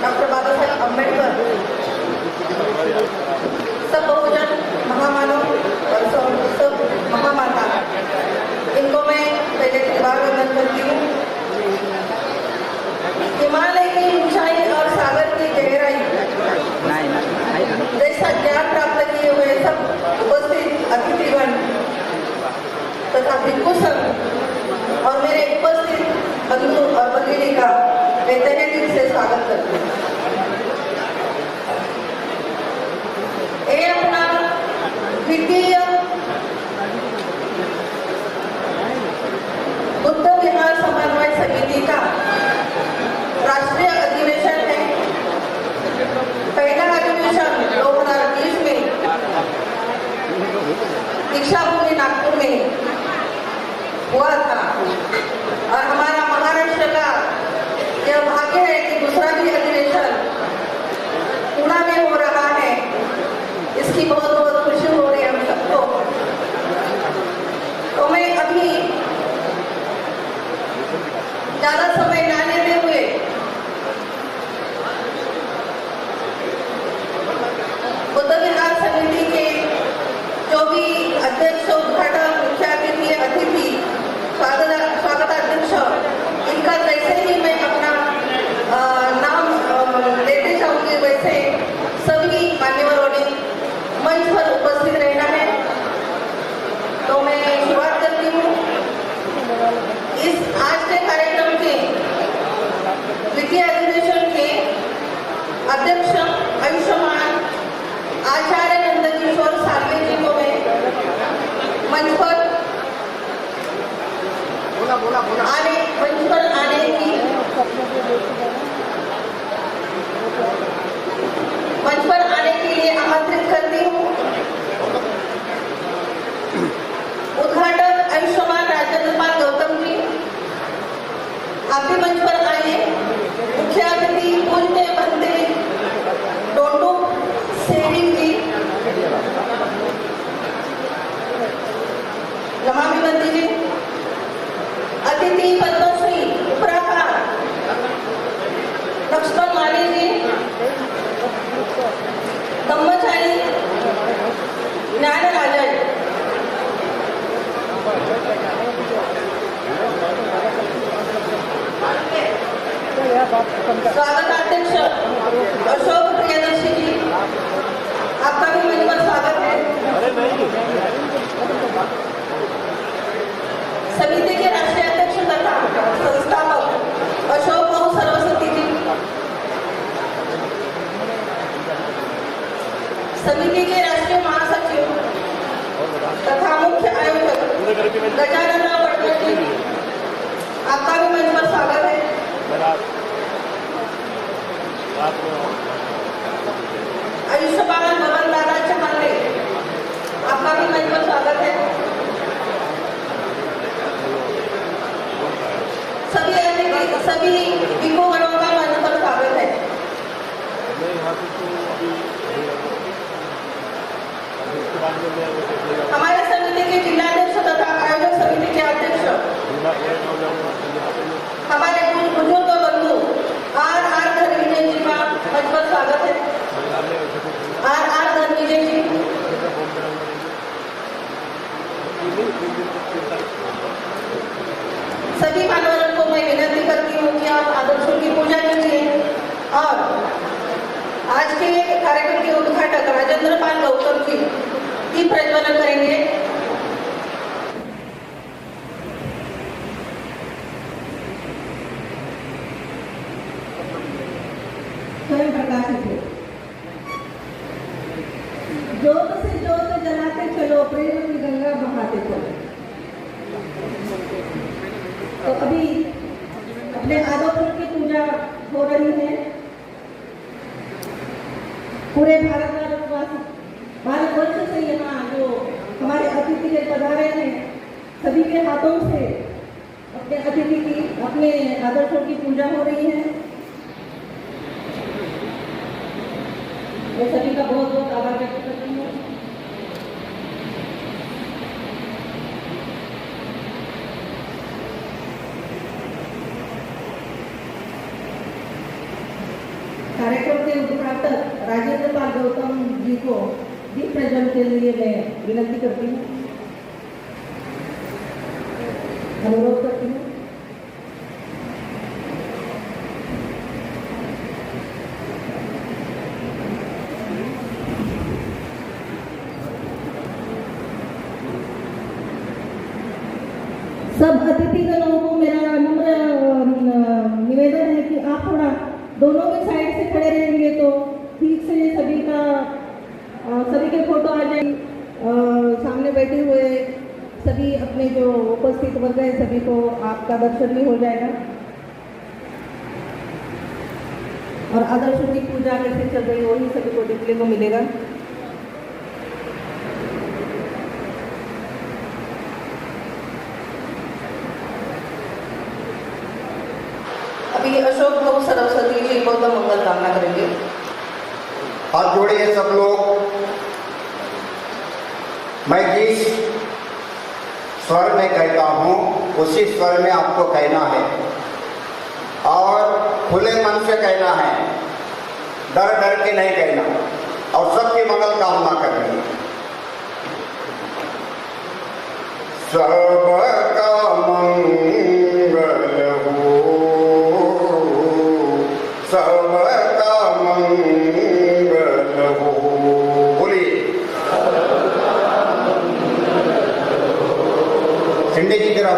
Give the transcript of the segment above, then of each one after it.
Doctor Baba Saheb Ambedkar, सब बहुजन महामानव और सब महामाता, इनको मैं पहले त्रिवार वंदन करती हूँ। हिमालय की ऊंचाई और सागर की गहराई जैसा ज्ञान प्राप्त किए हुए सब उपस्थित अतिथिगण तथा भिक्षु संघ और मेरे उपस्थित बंधु और भगिनी का मैं तहे दिल से स्वागत करती हूँ। ये अपना द्वितीय बुद्ध विहार समन्वय समिति का राष्ट्रीय अधिवेशन है। पहला अधिवेशन 2020 में दीक्षा भूमि नागपुर में हुआ था और हमारा महाराष्ट्र का यह भाग्य है कि दूसरा भी अधिवेशन पुणे में हो रहा है। इसकी बहुत बहुत खुशी हो रही है हम सबको। तो मैं अभी ज्यादा समय ना लेते हुए बुद्ध विहार समिति के जो भी अध्यक्ष, उद्घाटक, मुख्य अतिथि, स्वागताध्यक्ष, इनका जैसे ही मैं अपना नाम लेते जाऊंगी वैसे सभी मान्यवरों ने मंच पर उपस्थित रहना है। तो मैं शुरुआत करती हूँ। इस आज के कार्यक्रम के द्वितीय अधिवेशन के अध्यक्ष आयुष्मान आचार्य नंदकिशोर सार्वे जी को मैं मंच पर आने की मंच पर आने के लिए आमंत्रित करती हूँ। उद्घाटक आयुष्मान राजेंद्र पाल गौतम जी, आप भी मंच पर आइए। मुख्य अतिथि पूज्य बंदे डोंडू सेरिंग जी, नमामि बंदी जी, अतिथि पद्मश्री उपराकार लक्ष्मण माली जी, ब्रह्मचारी ज्ञानराजन, स्वागताध्यक्ष अशोक प्रियदर्शी जी, आपका भी मेरे पर स्वागत है। समिति के राष्ट्रीय अध्यक्ष तथा संस्थापक अशोक बहु सरस्वती जी, समिति के राष्ट्रीय महासचिव तथा मुख्य आयोजक गजानन पटकर जी, आपका भी मंच पर स्वागत है। आयुष्मान भवन दादा चमनले, आपका भी मंच पर स्वागत है। सभी भिक्षुगणों का मंच पर स्वागत है। हमारे समिति के जिलाध्यक्ष तथा आयोजक हमारे बुजुर्ग बंधु आर धनविजय जी का मंच पर स्वागत है। आर धनविजय जी। सभी मान्यवरों को मैं विनती करती हूँ कि आप आदर्शों की पूजा कीजिए और आज के कार्यक्रम के उद्घाटक राजेंद्र पाल गौतम जी दीप प्रज्वलन करेंगे। स्वयं प्रकाशित हो। ज्योत से ज्योत जलाते चलो, प्रेम की गंगा बहाते चलो। तो अभी अपने आदर्शों की पूजा हो रही है। पूरे भारतवर्ष से यहाँ जो हमारे अतिथि के पधारे हैं, सभी के हाथों से अपने अतिथि की, अपने आदर्शों की पूजा हो रही है। मैं सभी का बहुत बहुत आभार व्यक्त करती हूँ। कार्यक्रम के उद्घाटक राजेंद्र पाल गौतम जी को दीप प्रज्वलन के लिए मैं विनती करती हूँ, अनुरोध करती हूँ। सब अतिथिगणों को मेरा नम्र निवेदन है कि आप थोड़ा दोनों भी साइड से खड़े रहेंगे तो ठीक से सभी के फोटो आ जाए। सामने बैठे हुए सभी अपने जो उपस्थित वर्ग है सभी को आपका दर्शन भी हो जाएगा और आदर्शों की पूजा कैसे चल रही है वही सभी को देखने को मिलेगा। अभी अशोक भाऊ सरस्वती जी गौतम मंगल कामना करेंगे। हाथ जोड़िए सब लोग। मैं जिस स्वर में कहता हूँ उसी स्वर में आपको कहना है और खुले मन से कहना है, डर डर के नहीं कहना और सबकी मंगल कामना करनी है। सबका मंगल हो, सबका मंगल हो। बोलिए सिंधी जी जरा।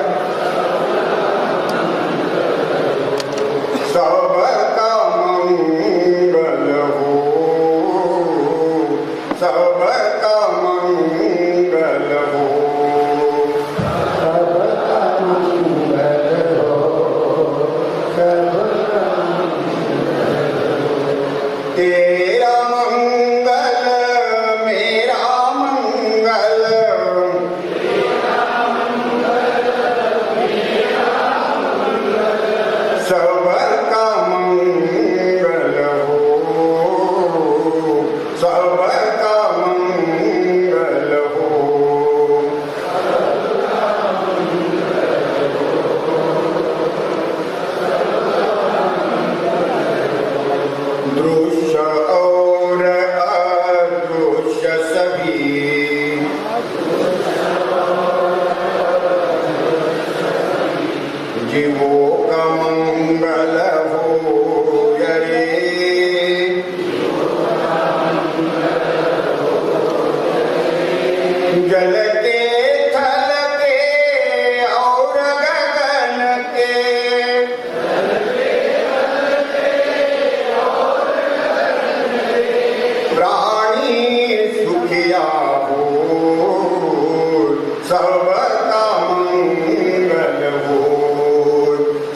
सबका मंगल हो, सबका मंगल हो, सबका मंगल हो, तेरा मंगल मेरा मंगल, सबका मंगल हो, सबका मंगल हो। दृश्य और अदृश्य सभी जीवों का मंगल हो रे। जल के थल के और गगन के, प्राणी सुखिया हो, सबका मंगल हो,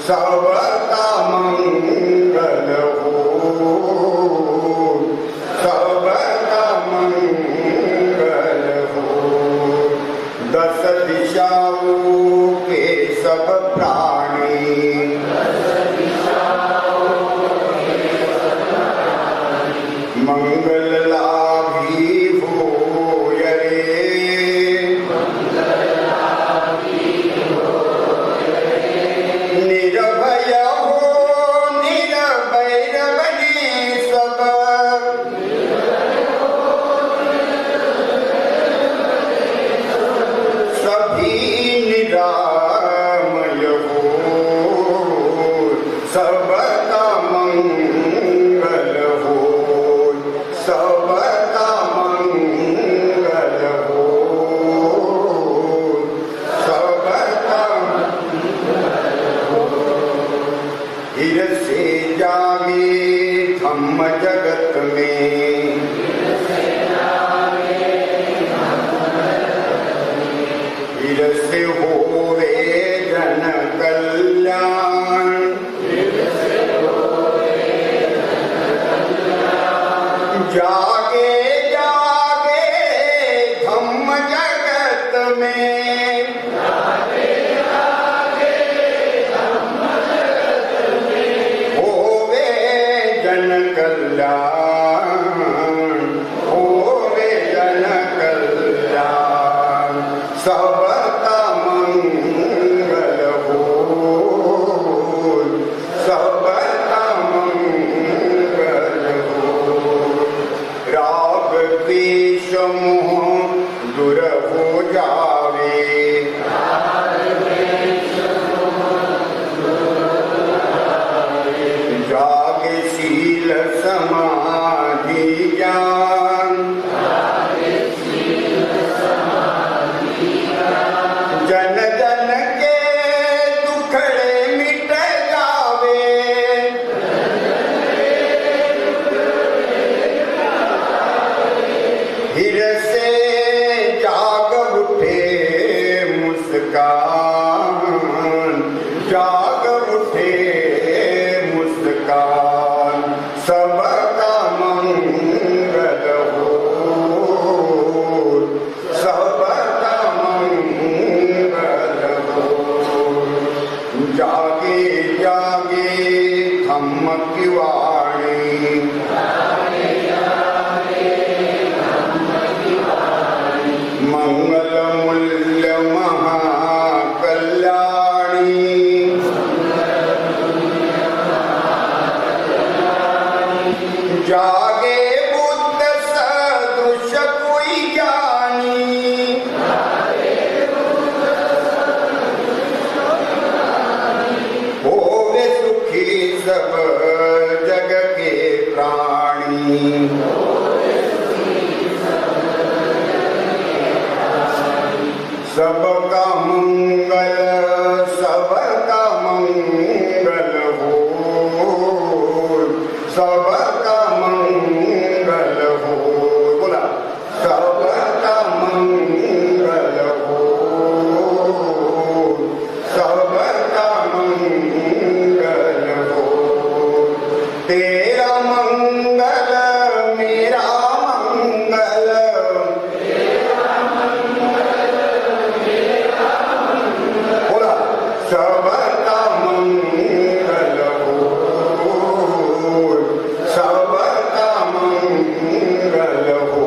सबका मंगल हो, सबका मंगल हो। दस दिशाओं के सब प्राणी, मंगल लाभी हो रे। धम्म जगत में। फिर से होवे जन कल्याण, जागे जागे धम्म जगत में। होवे जन कल्याण, होवे जन कल्याण, सबका मंगल हो, सबका मंगल हो। राग द्वेष मोह दूर हो जावे, जागे शील समाधि ज्ञान, जन जन के दुखड़े मिट जावे। फिर से जाग उठे मुस्कान, जाग उठे मुस्कान, सबका मंगल हो, सबका मंगल हो। जागे जागे धम्म की वाणी, मंगल मूल्य महाकल्याणी। जागे बुद्ध सदृश कोई ज्ञानी, होवे सुखी सब जग के प्राणी। सबका मंगल, सबका मंगल हो, सबका मंगल हो। बोला सबका मंगल हो, सबका मंगल हो। तेरा मंगल मेरा मंगल, बोला सबका मंगल हो, सबका मंगल हो,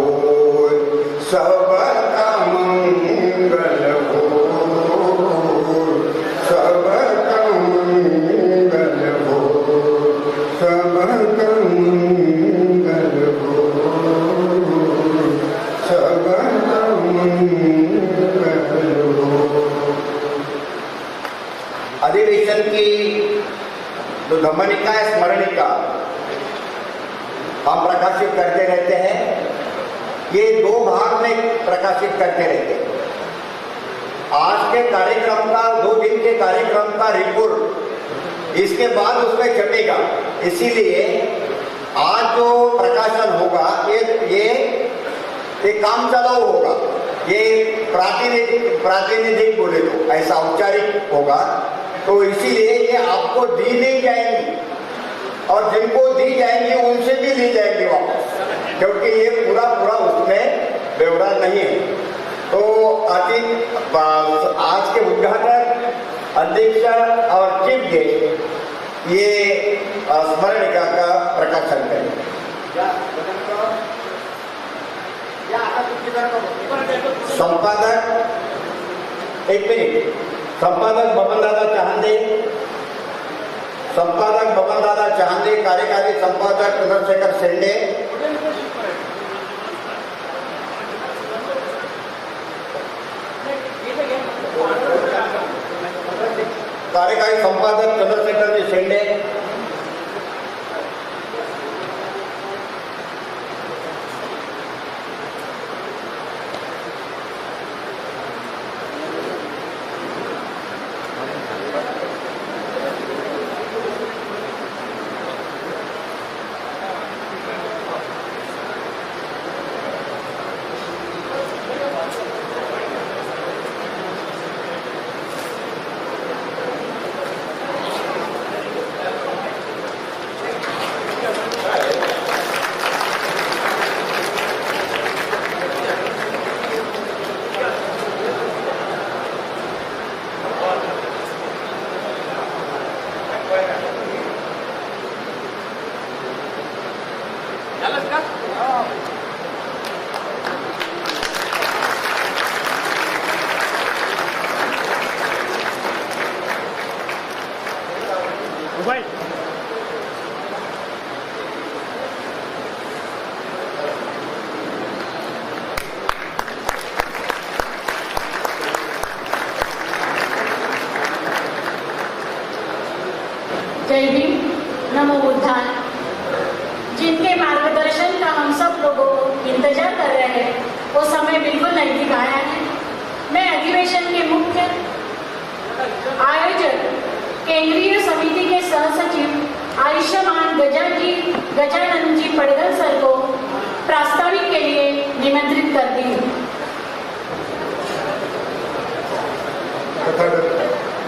सबका मंगल हो, सबका मंगल हो, सबका मंगल हो, सबका मंगल हो। अधिवेशन की जो धम्मनिका है, स्मरणिका हम प्रकाशित करते रहते हैं। ये 2 भाग में प्रकाशित करते रहते हैं। आज के कार्यक्रम का 2 दिन के कार्यक्रम का रिपोर्ट इसके बाद उसमें छपेगा। इसीलिए आज जो प्रकाशन होगा ये काम चलाऊ होगा, ये प्रातिनिधिक बोले तो ऐसा औपचारिक होगा। तो इसीलिए ये आपको दी नहीं जाएंगी और जिनको दी जाएंगी उनसे भी ली जाएंगी वापस, क्योंकि ये पूरा उसमें ब्यौरा नहीं है। तो आज के उद्घाटक, अध्यक्ष और चीफ गेस्ट ये स्मरणिका का प्रकाशन करेंगे। संपादक, एक मिनट, संपादक बबन दादा चाहंदे, संपादक बबन दादा चाहंदे, कार्यकारी संपादक चंद्रशेखर शेंडे, कार्यकारी संपादक चंद्रशेखर जी शेंडे, जय भीम, नमो बुद्धाय। जिनके मार्गदर्शन का हम सब लोगों इंतजार कर रहे हैं वो समय बिल्कुल नजदीक आया है। मैं अधिवेशन के मुख्य आयोजक केंद्रीय समिति के सहसचिव आयुष्मान गजानन जी पड़गल सर को प्रास्ताविक के लिए निमंत्रित करती हूँ।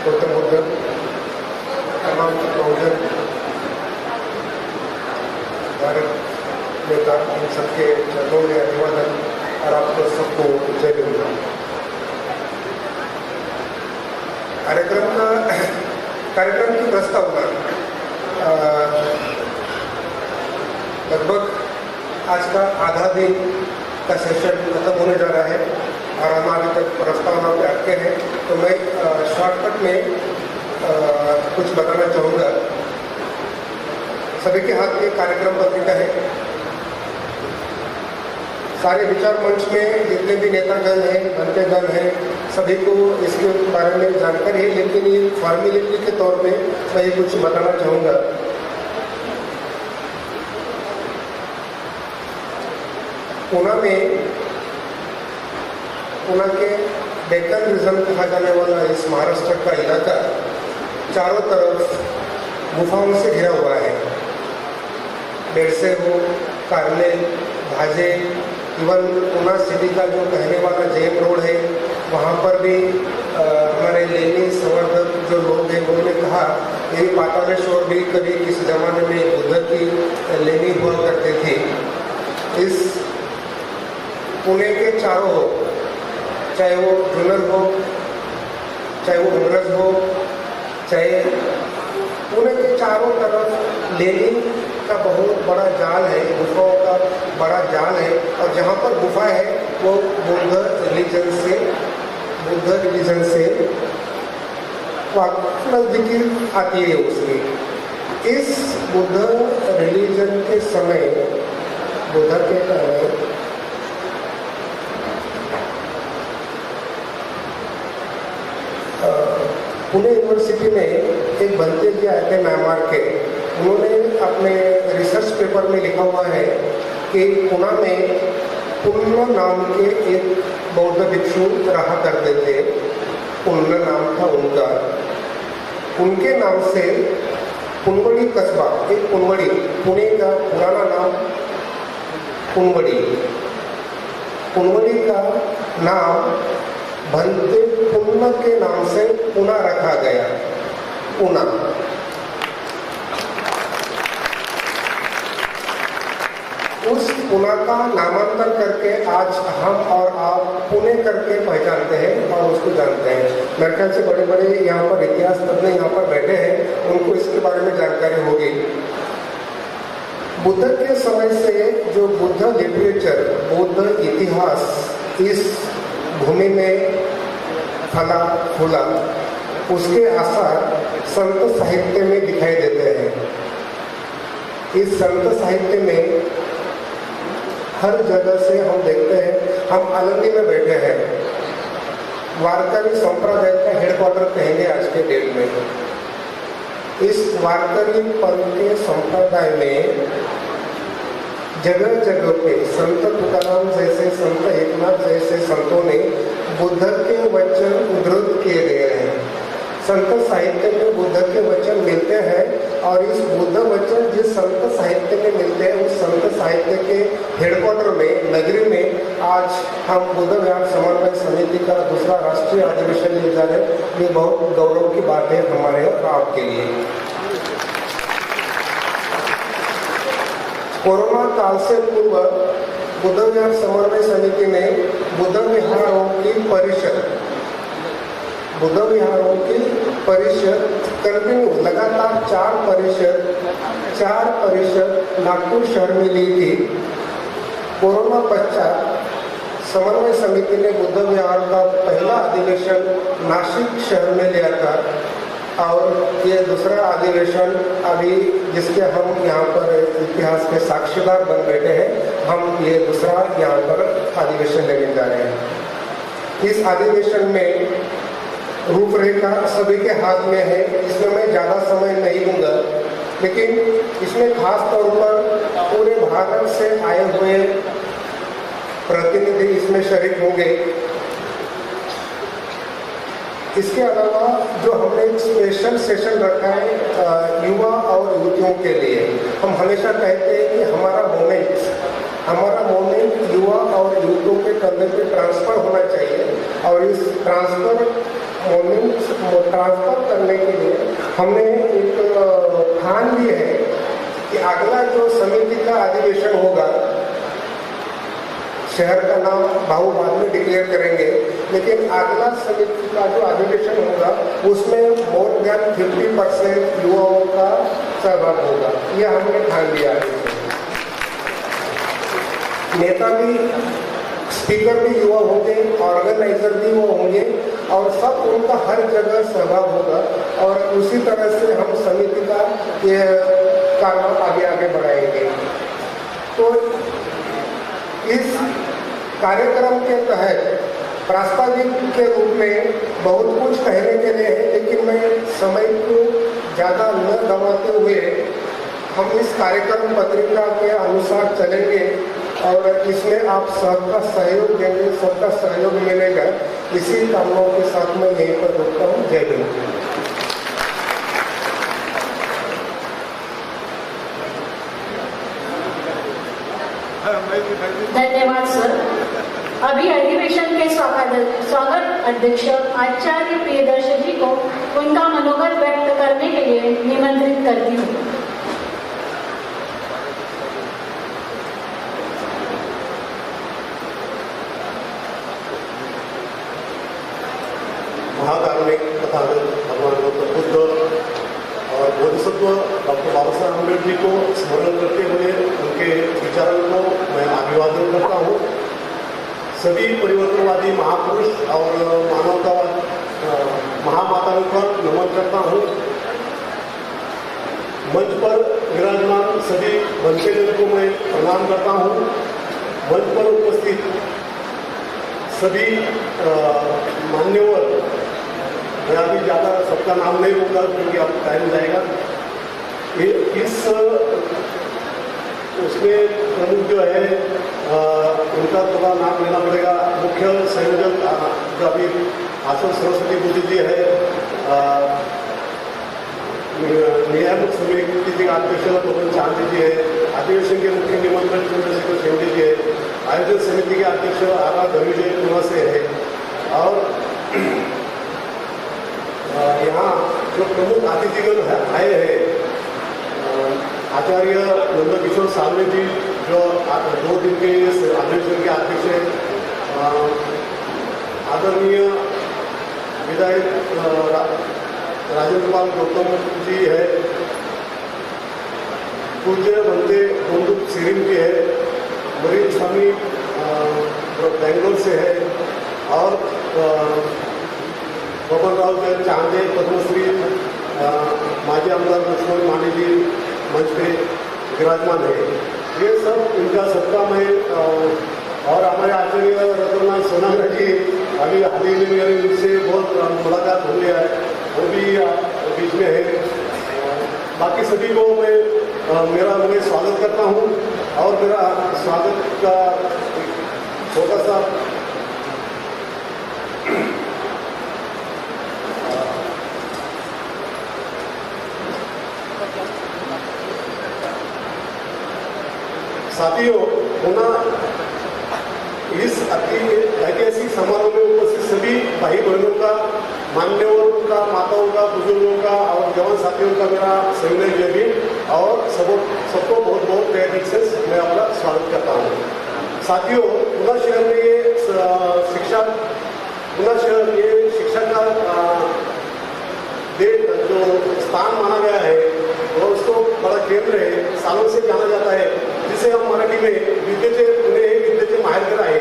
गौतम बुद्ध तमाम बहुजन भारत नेता इन सबके चरणों में अभिवादन और आपको सबको जय भीम। कार्यक्रम की प्रस्तावना लगभग आज का आधा दिन का सेशन खत्म होने जा रहा है और हम अभी तक प्रस्तावना पे अटके हैं, तो मैं शॉर्टकट में कुछ बताना चाहूँगा। सभी के हाथ में कार्यक्रम पत्रिका है। सारे विचार मंच में जितने भी नेतागण हैं, मंत्रीगण हैं, सभी को इसके बारे में जानकारी है, लेकिन ये फॉर्मेलिटी के तौर पे मैं ये कुछ बताना चाहूँगा। पुणे के डेक्कन रीजन कहा जाने वाला इस महाराष्ट्र का इलाका चारों तरफ गुफाओं से घिरा हुआ है। बेरसे हो, कार्ले, भाजे, इवन पुणे सिटी का जो कहने वाला जेम रोड है, वहाँ पर भी हमारे लेनी संवर्धक जो लोग हैं उन्होंने कहा यही पातालेश्वर भी कभी किसी जमाने में बुद्ध की लेनी हुआ करते थे। इस पुणे के चारों हो, चाहे वो जुनर हो, चाहे वो उमरज हो, चाहे पुणे के चारों तरफ लेनी का बहुत बड़ा जाल है, गुफाओं का बड़ा जाल है। और जहाँ पर गुफा है वो बुद्ध रिलीजन से नजदीकी आती है उसकी। इस बुद्ध रिलीजन के समय, बुद्ध के पुणे यूनिवर्सिटी में एक बनते जी आए थे म्यांमार के, उन्होंने अपने रिसर्च पेपर में लिखा हुआ है कि पुणे में पुण्य नाम के एक बौद्ध भिक्षु रहा करते थे। पुण्य नाम था उनका। उनके नाम से पुनवड़ी कस्बा, एक पुनवड़ी, पुणे का पुराना नाम पुनवड़ी, पुनवड़ी का नाम भंते पुण्य के नाम से पुणे रखा गया। पुणे उस पुणे का नामांतर करके आज हम और आप पुणे करके पहचानते हैं और उसको जानते हैं। मेरे ख्याल से बड़े बड़े यहाँ पर इतिहास तज्ञ यहाँ पर बैठे हैं, उनको इसके बारे में जानकारी होगी। बुद्ध के समय से जो बुद्ध लिटरेचर, बुद्ध इतिहास इस भूमि में फला फूला, उसके आसार संत साहित्य में दिखाई देते हैं। इस संत साहित्य में हर जगह से हम देखते हैं। हम आलंदी में बैठे हैं, वारकरी संप्रदाय का हेडक्वार्टर कहेंगे आज के डेट में। इस वारकरी पंथ के संप्रदाय में जगह जगह पे संत तुकाराम जैसे, संत एकनाथ जैसे संतों ने बुद्ध के वचन उद्धृत किए गए हैं। संत साहित्य में बुद्ध के वचन मिलते हैं और इस बुद्ध वचन जिस संत साहित्य में मिलते हैं उस संत साहित्य के हेडक्वार्टर में, नगरी में आज हम बुद्ध विहार समन्वय समिति का दूसरा राष्ट्रीय अधिवेशन ले जा रहे हैं। ये बहुत गौरव की बात है हमारे और आपके लिए। कोरोना काल से पूर्व बुद्ध विहार समन्वय समिति ने बुद्ध विहारों की परिषद बुद्ध विहारों की परिषद कंटिन्यू लगातार 4 परिषद नागपुर शहर में ली थी। कोरोना पश्चात समन्वय समिति ने बुद्ध विहार का पहला अधिवेशन नासिक शहर में लिया था और ये दूसरा अधिवेशन अभी जिसके हम यहाँ पर इतिहास के साक्षीदार बन बैठे हैं, हम ये दूसरा यहाँ पर अधिवेशन लेने जा रहे हैं। इस अधिवेशन में रूपरेखा सभी के हाथ में है, इसमें मैं ज़्यादा समय नहीं लूँगा, लेकिन इसमें खास तौर पर पूरे भारत से आए हुए प्रतिनिधि इसमें शरीक होंगे। इसके अलावा जो हमने एक स्पेशल सेशन रखा है युवा और युवतियों के लिए, हम हमेशा कहते हैं कि हमारा मोमेंट युवा और युवतियों के कंधे पे ट्रांसफर होना चाहिए और इस ट्रांसफर करने के लिए हमने एक ठान ली है कि अगला जो समिति का अधिवेशन होगा, शहर का नाम बाहु बाद में डिक्लेयर करेंगे, लेकिन अगला समिति का जो अधिवेशन होगा उसमें मोर देन 50% युवाओं का सहभाग होगा। यह हमने ठान लिया है। नेता भी, स्पीकर भी युवा होंगे, ऑर्गेनाइजर भी वो होंगे और सब उनका हर जगह सहभाग होगा और उसी तरह से हम समिति का ये काम आगे बढ़ाएंगे। तो इस कार्यक्रम के तहत प्रास्ताविक के रूप में बहुत कुछ कहने के लिए है, लेकिन मैं समय को ज़्यादा न गंवाते हुए हम इस कार्यक्रम पत्रिका के अनुसार चलेंगे और इसमें आप सबका सहयोग देंगे, सबका सहयोग मिलेगा। इसी कामनाओं के साथ मैं यहीं पर रुकता हूँ। जय हिंद। धन्यवाद सर। अभी अधिवेशन के स्वागत अध्यक्ष आचार्य प्रियदर्शन जी को उनका मनोगत व्यक्त करने के लिए निमंत्रित करती हूँ। महाकारुणिक तथागत भगवान गौतम बुद्ध और बोधिसत्व डॉक्टर बाबा साहब अम्बेडकर जी को स्मरण करते हुए उनके विचारों को मैं अभिवादन करता हूँ। सभी परिवर्तनवादी महापुरुष और मानवतावाद महामाताओं पर नमन करता हूँ। मंच पर विराजमान सभी वंशजन को मैं प्रणाम करता हूँ। मंच पर उपस्थित सभी मान्यवर, मैं अभी ज़्यादा सबका नाम नहीं लूँगा क्योंकि अब टाइम जाएगा। इस उसमें प्रमुख जो है उनका थोड़ा नाम लेना पड़ेगा। मुख्य संयोजक जो अभी आसन सरस्वती बुद्धि जी है, नियामक समिति के अध्यक्ष पवन चांदी जी है, अधिवेशन के मुख्य निमंत्रण चंद्रशेखर शेंडे जी है, आयोजन समिति के अध्यक्ष आरा धनुजय पुणे से है और यहाँ जो प्रमुख अतिथिगण आए हैं, आचार्य नंदकिशोर सालवे जी जो 2 दिन के अधिवेशन के अध्यक्ष हैं, आदरणीय विधायक राजेंद्र पाल गौतम जी है, पूज्य बंदे बंदुक सिरिम जी है, मरीन स्वामी बेंगलोर से है और बबन राव चांदे पद्मश्री माजी आमदार लक्ष्मण माने जी मंच पे विराजमान है। ये सब इनका सबका मैं और हमारे आचार्य रतनलाल सोनाग्रा जी अभी हाल ही में मेरे उनसे बहुत मुलाकात हो गया है, वो भी बीच में है। बाकी सभी को मैं स्वागत करता हूँ और मेरा स्वागत का छोटा सा साथियों, पुनः इस ऐतिहासिक समारोह में उपस्थित सभी भाई बहनों का, मान्यवरों का, माताओं का, बुजुर्गों का और जवान साथियों का मेरा सविनय जय भीम और सबको बहुत बहुत तहे दिल से मैं अपना स्वागत करता हूँ। साथियों, पुणे शहर में ये शिक्षा शिक्षा का जो स्थान माना गया है और उसको बड़ा केंद्र है, सालों से जाना जाता है, जिसे हम मराठी में विद्येचे पुणे विद्येचे माहेरघर आहे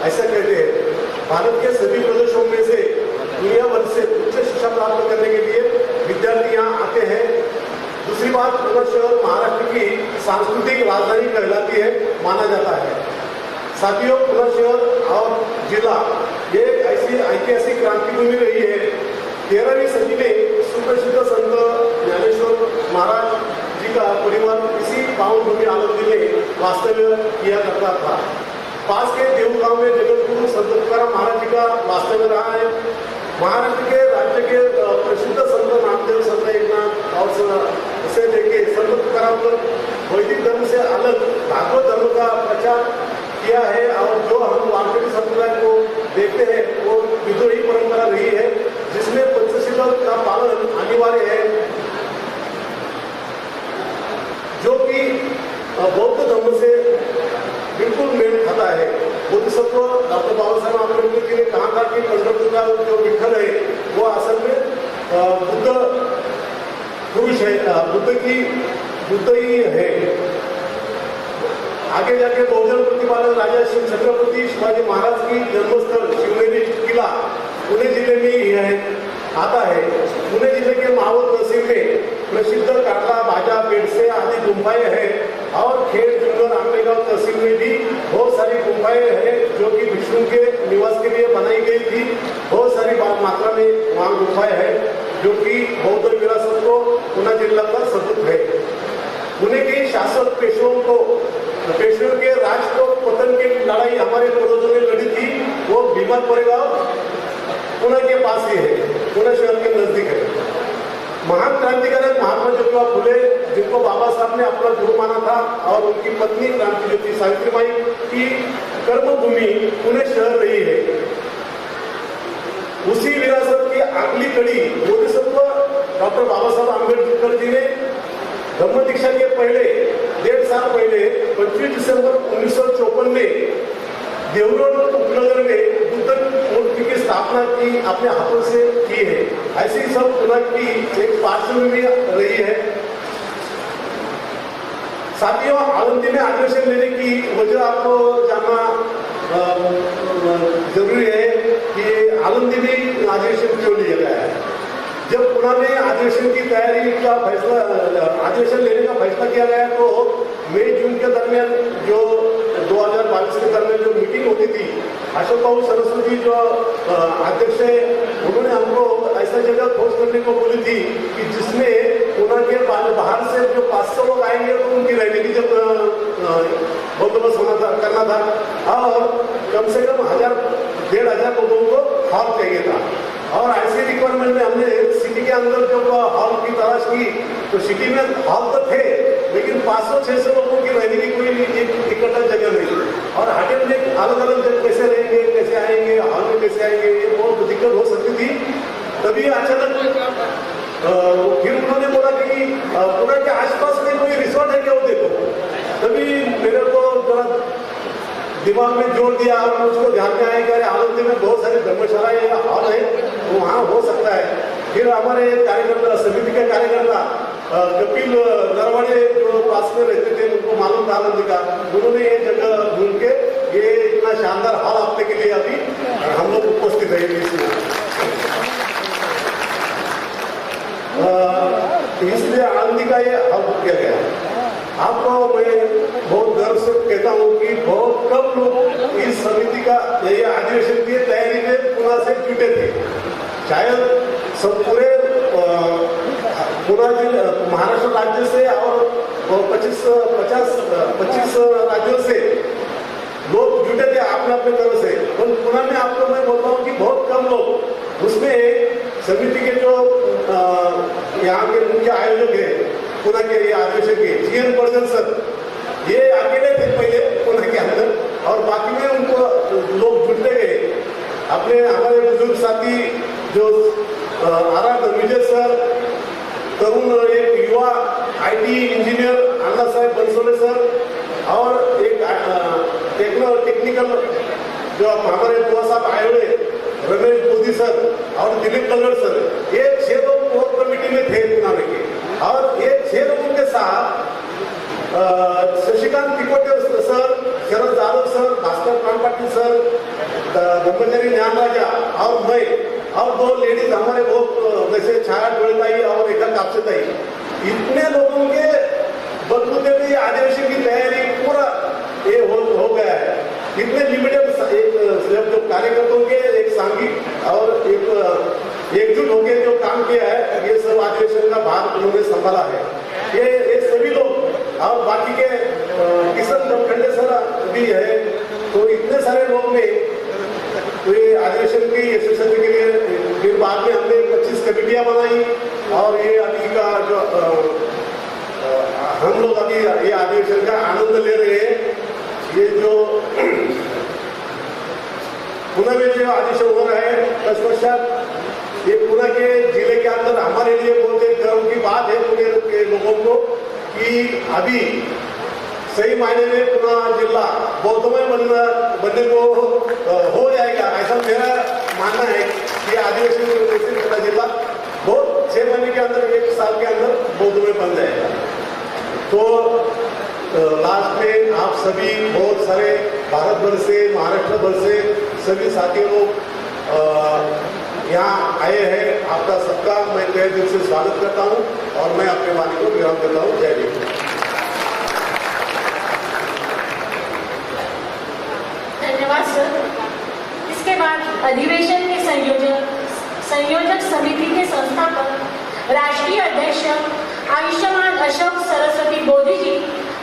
ऐसा कहते हैं। भारत के सभी प्रदेशों में से दुनिया भर से उच्च शिक्षा प्राप्त करने के लिए विद्यार्थी यहाँ आते हैं। दूसरी बात, पुणे शहर महाराष्ट्र की सांस्कृतिक राजधानी कहलाती है, माना जाता है। साथियों, पुणे शहर और जिला ये ऐसी ऐतिहासिक क्रांति भूमि रही है। 13वीं सदी में सुप्रसिद्ध संत ज्ञानेश्वर महाराज जी का परिवार इसी पावन भूमि आनंदी में वास्तव्य किया करता था। पास के देवगांव में जगतगुरु संत तुकाराम महाराज जी का वास्तव्य रहा है। महाराष्ट्र के राज्य के प्रसिद्ध संत नामदेव, संत एकनाथ और से लेके संत तुकाराम तक वैदिक धर्म से अलग भागवत धर्म का प्रचार किया है। और जो हम वारकरी संप्रदाय को देखते हैं वो विद्रोही परंपरा रही है, जिसमें पंचशील का पालन अनिवार्य है, जो कि बौद्ध धर्म से बिल्कुल मेल खाता है। बोधिसत्व डॉक्टर बाबा साहब आंबेडकर जी ने कहा था कि पंढरपुर का जो विठल है वो असल में बुद्ध पुरुष है, बुद्ध ही है। आगे जाके बहुजन प्रतिपादक राजा शिव छत्रपति शिवाजी महाराज की जन्मस्थल शिवनेरी किला पुणे जिले में ही है, आता है। पुणे जिले के मावळ तहसील में प्रसिद्ध काटला, बाजा, बेडसे आदि गुम्फाएं हैं और खेड़, जुन्नर, आंबेगांव तहसील में भी बहुत सारी गुम्फाएं हैं जो कि विष्णु के निवास के लिए बनाई गई थी। बहुत सारी मात्रा में वहाँ गुम्फाएं हैं जो कि बौद्ध विरासत को पुणे जिला का सबूत है। पुणे के शासक पेशवेों के राज को पतन की लड़ाई हमारे पूर्वजों ने लड़ी थी, वो भीमा कोरेगांव पुणे के पास ही है, पुणे शहर के नजदीक है। महान क्रांतिकारक महात्मा ज्योतिबा फुले, जिनको बाबा साहब ने अपना गुरु माना था, और उनकी पत्नी क्रांति ज्योति सावित्रीबाई की कर्मभूमि पुणे शहर रही है। उसी विरासत की अगली कड़ी बोधिसत्व डॉक्टर बाबा साहब आंबेडकर जी ने धम्म दीक्षा के पहले 1.5 साल पहले 25 दिसंबर 1954 में देवरोड उपनगर में बुद्ध मूर्ति की स्थापना की अपने हाथों से की है। ऐसी सब पुणे की एक पार्श्वभूमि रही है। साथियों, आनंदी में अधिवेशन लेने की वजह आपको जानना जरूरी है कि आनंदी में अधिवेशन क्यों लिया गया है। जब पुणे में अधिवेशन की तैयारी का फैसला, अधिवेशन लेने का फैसला किया गया तो मई जून के दरमियान जो 2022 के दरमियान जो मीटिंग होती थी, अशोक बाबू सरस्वती जो अध्यक्ष है, उन्होंने हमको ऐसा जगह खोज करने को बोली थी कि जिसमें पुणे के बाहर से जो 500 लोग आएंगे तो उनकी रहने की जब बंदोबस्त करना था, और कम से कम 1000-1500 लोगों को हॉल चाहिए था। और ऐसी रिक्वायरमेंट में हमने सिटी के अंदर जब हॉल की तलाश की तो सिटी में हॉल तो थे, लेकिन 500-600 लोगों की रहने की कोई इकट्ठा जगह नहीं। और होटल में अलग अलग जगह कैसे रहेंगे, कैसे आएंगे, हॉल में कैसे आएंगे, ये बहुत दिक्कत हो सकती थी। तभी अचानक फिर उन्होंने बोला कि पुणे के आसपास में कोई रिसोर्ट है क्या, वो देखो। तभी मेरे को थोड़ा दिमाग में जोर दिया और उसको ध्यान में आया कि अरे आनंदी में बहुत सारी धर्मशालाएं या हॉल है, तो वहाँ हो सकता है। फिर हमारे कार्यकर्ता, समिति के कार्यकर्ता कपिल नरवाड़े जो पास में रहते थे, उनको मालूम था आनंदी का, उन्होंने ये जगह ढूंढ के ये इतना शानदार हॉल आपने के लिए अभी हम लोग उपस्थित है इसलिए आनंदी का ये हॉल किया गया। आपको मैं बहुत गर्व से कहता हूँ कि बहुत कम लोग इस समिति का ये अधिवेशन की तैयारी में पुणे से जुटे थे। शायद सब पूरे पुणे जिले महाराष्ट्र राज्य से और 25 राज्यों से लोग जुटे थे अपने अपने तरफ से। और पुणे में आपको मैं बोलता हूँ कि बहुत कम लोग, उसमें समिति के जो यहाँ के मुख्य आयोजक है पुणे के ये अधिवेशन के जीएन पर्जन सर, ये अकेले थे पहले पुणे के अंदर, और बाकी में उनको लोग जुटते गए। अपने हमारे बुजुर्ग साथी जो आर विजय सर, तरुण एक युवा IT engineer Anna Saheb Bansole sir, और एक टेक्निकल जो हमारे बुआ साहब आयोडे रमेश मोदी सर और दिलीप कल्लर सर, ये 6 लोग कोर कमेटी में थे चुनाव के, और ये 6 लोगों के साथ शशिकांत तिकोटे सर, शरद जाधव सर, भास्कर प्राण सर, ब्रह्मचारी ज्ञान राजा और मैं और 2 लेडीज हमारे बहुत जैसे छाया डोलेताई और रेखा कापसेताई, इतने लोगों के बदलते हुए अधिवेशन की तैयारी पूरा ये हो गया है। इतने लिमिटेड जो कार्यकर्ताओं के एक सांघिक और एक एकजुट होकर जो काम किया है, ये सब अधिवेशन का भाग उन्होंने संभाला है। ये सभी लोग और बाकी के किशन खंडे सर भी है, तो इतने सारे लोग में तो ये अधिवेशन की यशस्वी के लिए फिर बाद में हमने 25 कमेटियां बनाई, और ये अभी का जो हम लोग अभी ये अधिवेशन का आनंद ले रहे हैं। ये जो पुणे में जो अधिवेशन हो रहा है तत्पश्चात, ये पुणे के जिले के अंदर हमारे लिए बहुत एक गर्व की बात है पुणे के लोगों को कि अभी सही मायने में पुणे जिला बौद्धमय बनने को हो जाएगा, ऐसा मेरा मानना है कि अधिवेशन पुणे जिला बहुत 6 महीने के अंदर, 1 साल के अंदर बौद्धमय बन जाएगा। तो लास्ट में आप सभी बहुत सारे भारत भर से, महाराष्ट्र भर से सभी साथियों लोग यहाँ आए हैं। आपका सबका मैं तहे दिल से स्वागत करता हूँ और मैं अपने वाणी को विराम देता हूँ। जय हिंद। धन्यवाद सर। इसके बाद अधिवेशन के संयोजक समिति के संस्थापक राष्ट्रीय अध्यक्ष आयुष्मान अशोक सरस्वती बोधी जी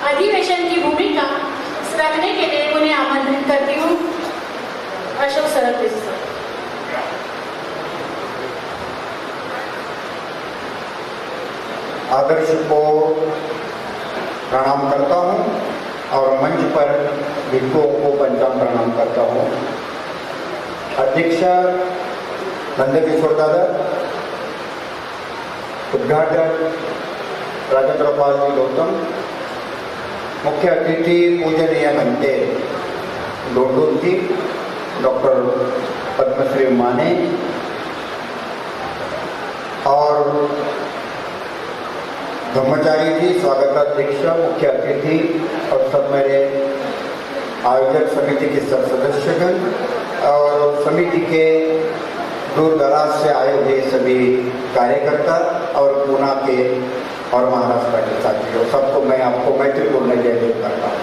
अधिवेशन की भूमिका रखने के लिए उन्हें आमंत्रित करती हूँ। अशोक सरस्वती सर। आदर्श को प्रणाम करता हूँ और मंच पर भिक्षुओं को पंचांग प्रणाम करता हूँ। अध्यक्ष नंदकिशोर दादा, उद्घाटक राजेंद्र पाल जी गौतम, मुख्य अतिथि पूजनीय बनते डोंडूर जी, डॉक्टर पद्मश्री माने और ब्रह्मचारी जी, स्वागताध्यक्ष, मुख्य अतिथि और सब मेरे आयोजक समिति के सब सदस्यगण और समिति के दूर दराज से आए हुए सभी कार्यकर्ता और पूना के और महाराष्ट्र के साथियों, सबको मैं आपको मैत्रीपूर्ण जय जय करता हूँ।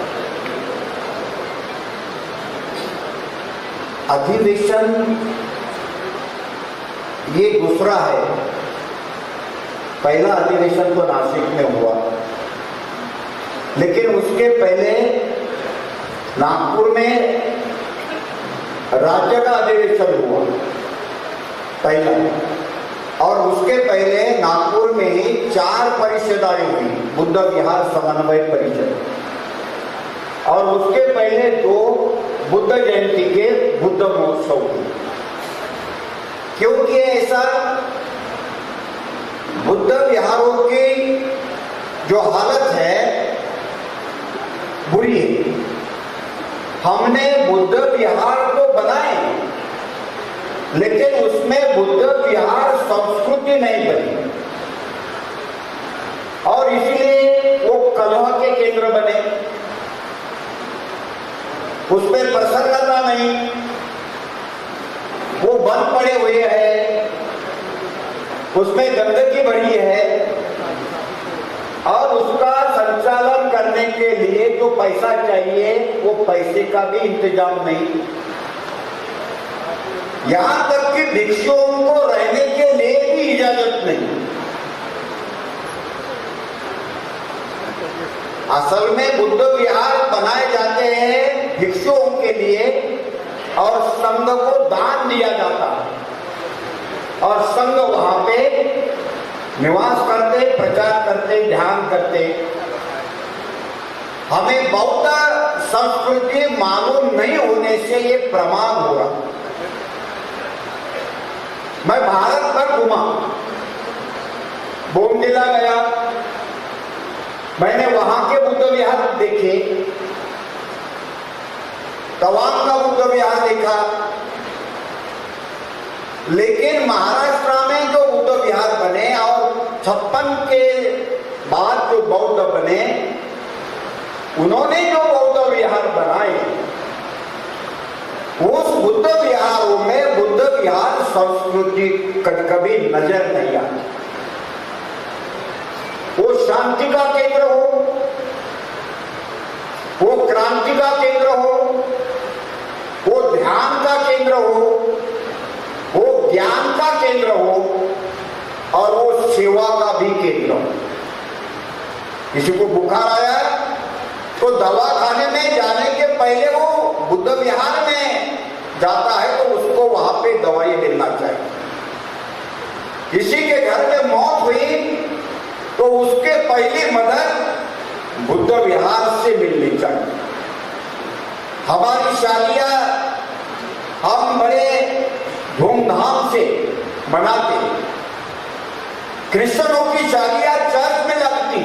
अधिवेशन ये दूसरा है। पहला अधिवेशन तो नासिक में हुआ, लेकिन उसके पहले नागपुर में राज्य का अधिवेशन हुआ पहला, और उसके पहले नागपुर में ही 4 परिषदें हुई, बुद्ध विहार समन्वय परिषद, और उसके पहले 2 बुद्ध जयंती के बुद्ध महोत्सव हुए। क्योंकि ऐसा बुद्ध विहारों की जो हालत है बुरी है। हमने बुद्ध विहार तो बनाए, लेकिन उसमें बुद्ध विहार संस्कृति नहीं बनी, और इसलिए वो कलह के केंद्र बने, उसमें प्रसन्नता नहीं, वो बंद पड़े हुए हैं, उसमें गंदगी भरी है, और उसका संचालन करने के लिए जो पैसा चाहिए वो पैसे का भी इंतजाम नहीं। यहां तक कि भिक्षुओं को रहने के लिए भी इजाजत नहीं। असल में बुद्ध विहार बनाए जाते हैं भिक्षुओं के लिए, और संघ को दान दिया जाता है, और संघ वहां पे निवास करते, प्रचार करते, ध्यान करते। हमें बौद्ध संस्कृति मालूम नहीं होने से ये प्रमाद हो रहा। मैं भारत भर घूमा, बोमडिला गया, मैंने वहां के बुद्ध विहार देखे, तवांग का बुद्ध विहार देखा, लेकिन महाराष्ट्र में जो बुद्ध विहार बने और 56 के बाद जो बौद्ध बने, उन्होंने जो बौद्ध विहार बनाए, उस बुद्ध विहारों में बुद्ध विहार संस्कृति कभी नजर नहीं आती। वो शांति का केंद्र हो, वो क्रांति का केंद्र हो, वो ध्यान का केंद्र हो, वो ज्ञान का केंद्र हो और वो सेवा का भी केंद्र हो। किसी को बुखार आया तो दवा खाने में जाने के पहले वो बुद्ध विहार में जाता है तो उसको वहां पे दवाई मिलना चाहिए। किसी के घर में मौत हुई तो उसके पहली मदद बुद्ध विहार से मिलनी चाहिए। हमारी शादियां हम बड़े धूमधाम से मनाते हैं। क्रिश्चियनों की शादियां चर्च में लगती,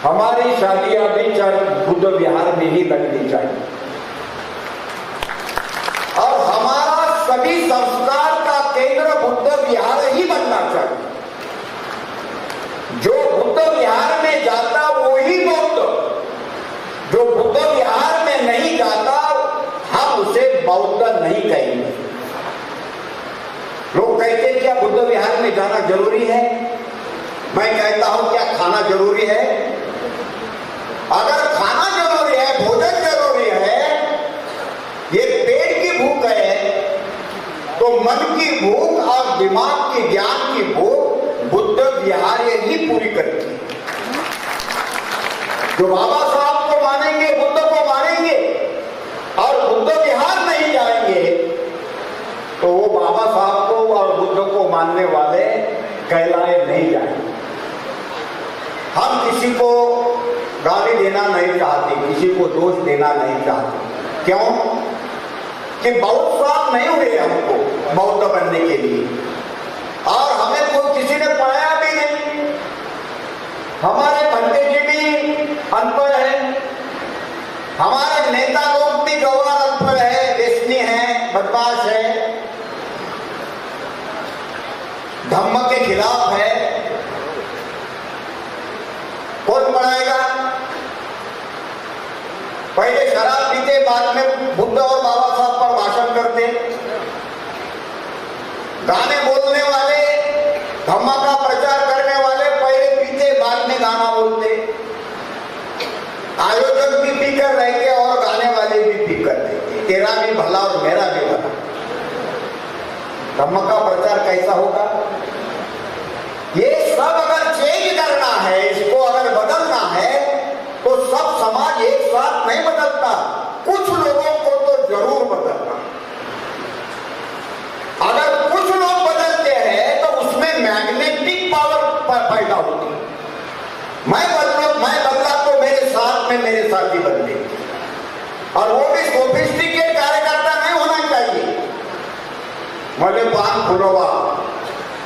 हमारी शादियां भी चर्च बुद्ध विहार में ही लगनी चाहिए। और हमारा सभी संस्कार का केंद्र बुद्ध विहार ही बनना चाहिए। जो बुद्ध विहार में जाता वो ही बौद्ध, जो बुद्ध विहार में नहीं जाता हम उसे बौद्ध नहीं कहेंगे। लोग कहते हैं क्या बुद्ध विहार में जाना जरूरी है? मैं कहता हूं क्या खाना जरूरी है? अगर खाना जरूरी है, भोजन जरूरी है, ये पेट की भूख है, तो मन की भूख और दिमाग की ज्ञान की भूख बुद्ध विहार ही पूरी करती है। जो बाबा साहब को मानेंगे, बुद्ध को मानेंगे और बुद्ध विहार नहीं जाएंगे तो वो बाबा साहब को और बुद्ध को मानने वाले कहलाए नहीं जाएंगे। हम किसी को गाली देना नहीं चाहते, किसी को दोष देना नहीं चाहते। क्यों? कि बहुत साल नहीं हुए हमको बौद्ध बनने के लिए और हमें कोई किसी ने पढ़ाया भी नहीं। हमारे भंते जी भी अनपढ़ है, हमारे नेता लोग भी गवार अनपढ़ है, व्यसनी है, बदमाश है, धम्म के खिलाफ है। कौन पढ़ाएगा? पहले शराब पीते, बाद में बुद्ध और बाबा साहब पर भाषण करते। गाने बोलने वाले, धम्मा का प्रचार करने वाले पहले पीते, बाद में गाना बोलते। आयोजक भी पीकर रहते और गाने वाले भी पीकर रहते। तेरा भी भला और मेरा भी भला। धम्म का प्रचार कैसा होगा? ये सब अगर चेंज करना है, इसको अगर बदलना है तो सब समाज एक साथ नहीं बदलता, कुछ लोगों को तो जरूर बदलना। अगर कुछ लोग बदलते हैं तो उसमें मैग्नेटिक पावर पैदा होती है। मैं बदला तो मेरे साथ में मेरे साथी बदले, और वो भी सोफिस्टिकेट कार्यकर्ता नहीं होना चाहिए। मले पान फुलवा,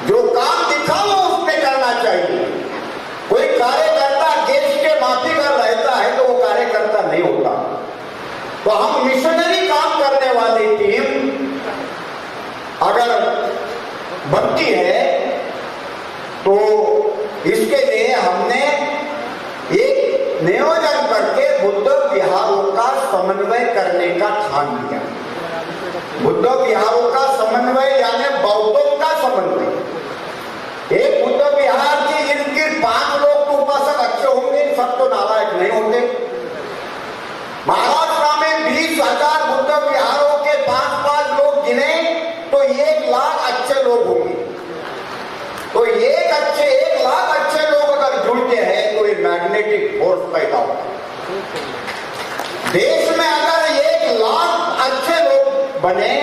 जो काम दिखा वो उसमें करना चाहिए। कोई कार्यकर्ता देश के माफी कर रहता है तो वो कार्यकर्ता नहीं होता। तो हम मिशनरी काम करने वाली टीम अगर बनती है तो इसके लिए हमने एक नियोजन करके बुद्ध विहारों का समन्वय करने का ठान लिया। बुद्ध विहारों का समन्वय यानी बौद्धों का समन्वय। एक बुद्ध विहार के इर्द गिर्द 5 लोग तो उपासक अच्छे होंगे, सब तो नालायक नहीं होंगे। महाराष्ट्र में 20,000 बुद्ध विहारों के 5-5 लोग गिने तो 1 लाख अच्छे लोग होंगे। तो 1 लाख अच्छे लोग अगर जुड़ते हैं तो ये मैग्नेटिक फोर्स पैदा होगा। देश में अगर 1 लाख अच्छे लोग बने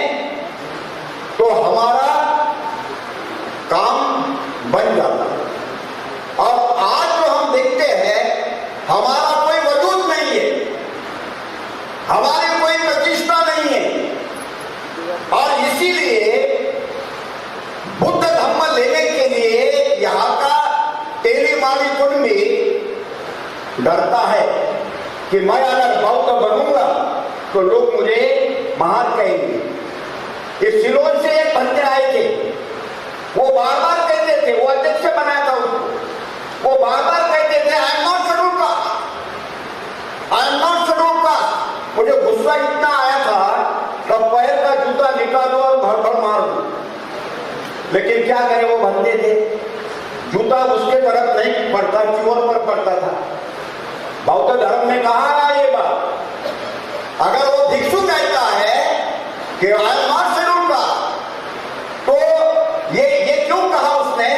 तो हमारा काम बन जाता है। और आज जो हम देखते हैं हमारा कोई वजूद नहीं है, हमारी कोई प्रतिष्ठा नहीं है, और इसीलिए बुद्ध धम्म लेने के लिए यहाँ का तेलीमाली कुंडी डरता है कि मैं अगर बौद्ध बनूंगा तो लोग मुझे महान कहेंगे। ये सिलोन से एक बंदे आए थे, वो बार बार कहते थे, वो अध्यक्ष बनाया था उनको, वो बार बार कहते थे I am not schedule caste, I am not schedule caste. मुझे गुस्सा इतना आया था तब पैर का जूता निकालो और भर भर मार दो, लेकिन क्या करें, वो बंदे थे, जूता उसके तरफ नहीं पड़ता, चोर पर पड़ता था। बौद्ध धर्म ने कहा ना ये बात, अगर वो भिक्षु कहता है कि I am not schedule caste, तो ये क्यों कहा उसने?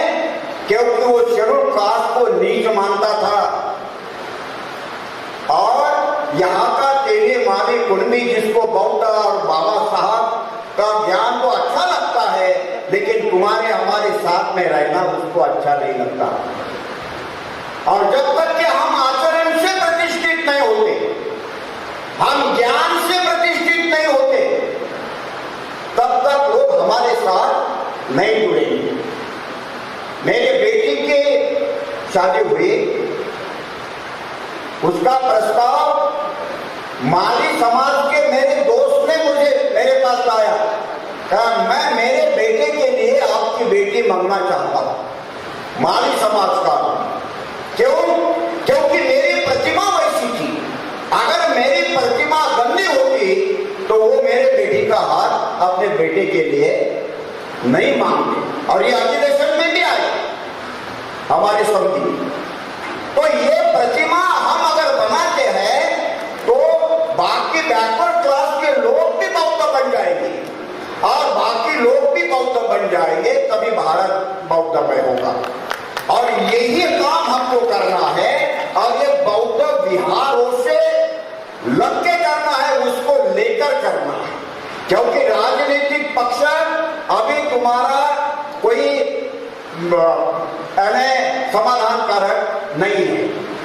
क्योंकि वो शेड्यूल कास्ट को नीच मानता था। और यहाँ का तेले माली कुणबी जिसको बौद्ध और बाबा साहब का ज्ञान तो अच्छा लगता है, लेकिन तुम्हारे हमारे साथ में रहना उसको अच्छा नहीं लगता। और जब तक कि हम आचरण से प्रतिष्ठित नहीं होते, हम ज्ञान से प्रतिष्ठित नहीं होते, तब तक लोग हमारे साथ नहीं जुड़ेंगे। मेरे बेटी की शादी हुई, उसका प्रस्ताव माली समाज के मेरे दोस्त ने मेरे पास लाया, कहा मैं मेरे बेटे के लिए आपकी बेटी मांगना चाहता हूं, माली समाज का। क्यों? क्योंकि मेरी प्रतिमा वैसी थी, अगर मेरी प्रतिमा गंदी होती तो वो मेरे बेटी का हाथ अपने बेटे के लिए नहीं मांगते। और ये अधिवेशन में भी आए हमारी समिति। तो ये प्रतिमा हम अगर बनाते हैं तो बाकी बैकवर्ड क्लास के लोग भी बौद्ध बन जाएंगे और बाकी लोग भी बौद्ध बन जाएंगे, तभी भारत बौद्धमय होगा। और यही काम हमको करना है, और ये बौद्ध विहारों से लग के करना है, उसको लेकर करना है। क्योंकि राजनीतिक पक्ष अभी तुम्हारा कोई समाधान कारक नहीं है।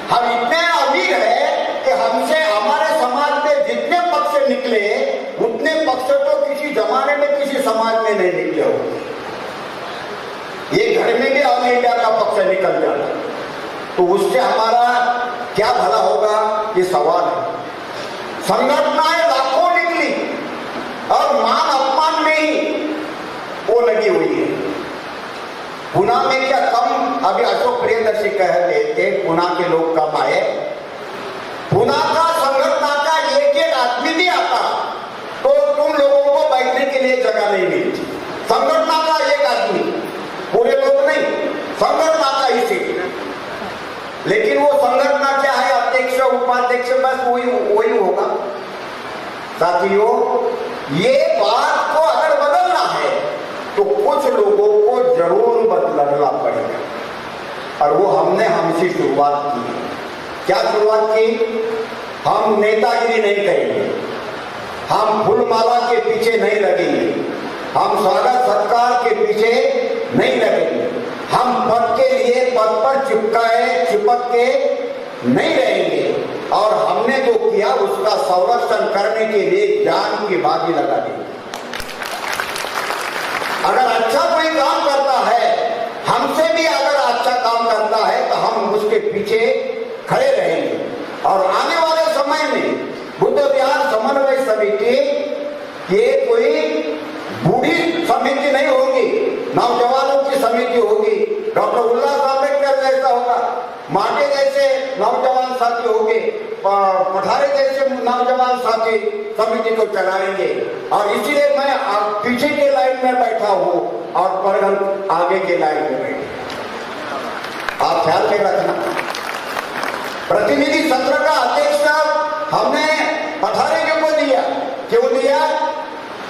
हम इतने अमीर हैं कि हमसे हमारे समाज में जितने पक्ष निकले उतने पक्ष तो किसी जमाने में किसी समाज में नहीं निकले होंगे। ये घर में भी ऑल इंडिया का पक्ष निकल जाता, तो उससे हमारा क्या भला होगा, ये सवाल है। संगठनाएं लाखों निकली और मान अपमान में ही वो लगी हुई है। पुणे में क्या कम, अभी अशोक प्रियदर्शी कह रहे थे पुणे के लोग कम आए। पुणे का संगठन का एक आदमी भी आता तो तुम लोगों को बैठने के लिए जगह नहीं मिलती। संगठन का एक आदमी, पूरे लोग नहीं, संगठन का ही सीट। लेकिन वो संगठन क्या है, अध्यक्ष उपाध्यक्ष बस वही होगा। साथियों, ये बात को अगर बदलना है तो कुछ लोगों को जरूर बदलना पड़ेगा, और वो हमसे शुरुआत की। क्या शुरुआत की? हम नेतागिरी नहीं करेंगे, हम फूलमाला के पीछे नहीं लगेंगे, हम स्वागत सत्कार के पीछे नहीं लगेंगे, हम पद के लिए पद पर चिपक के नहीं रहेंगे, और हमने जो किया उसका संरक्षण करने के लिए जान की बाजी लगा दी। अगर अच्छा कोई काम करता है, हमसे भी अगर अच्छा काम करता है तो हम उसके पीछे खड़े रहेंगे। और आने वाले समय में बुद्ध विहार समन्वय समिति ये कोई बूढ़ी समिति नहीं होगी, नौजवानों की समिति होगी। डॉक्टर उल्लास आंबेडकर जैसा होगा, माटे जैसे नौजवान साथी होंगे, पठारे जैसे नौजवान साथी समिति को चलाएंगे। और इसीलिए मैं पीछे के लाइन में बैठा हूं और परगल आगे के लाइन में बैठे। आप ख्याल में रखना, प्रतिनिधि सत्र का अध्यक्ष हमने पठारे को दिया। क्यों दिया?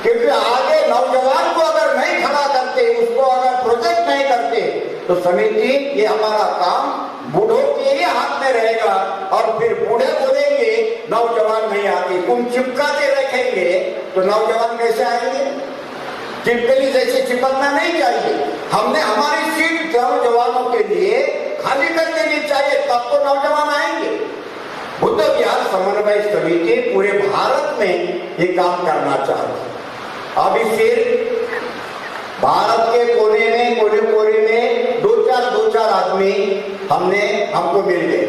क्योंकि आगे नौजवान को अगर नहीं खड़ा करते, उसको अगर प्रोजेक्ट नहीं करते, तो समिति ये हमारा काम बूढ़ों के ही हाथ में रहेगा। और फिर बूढ़े बोलेंगे नौजवान नहीं आते, तुम चिपका के रखेंगे तो नौजवान कैसे आएंगे? चिपकली जैसे चिपकना नहीं चाहिए। हमने हमारी सीट नौजवानों के लिए खाली कर देनी चाहिए, तब तो नौजवान आएंगे। बुद्ध विहार समन्वय समिति पूरे भारत में ये काम करना चाहती है। अभी फिर भारत के कोने में दो चार आदमी हमको मिल गए।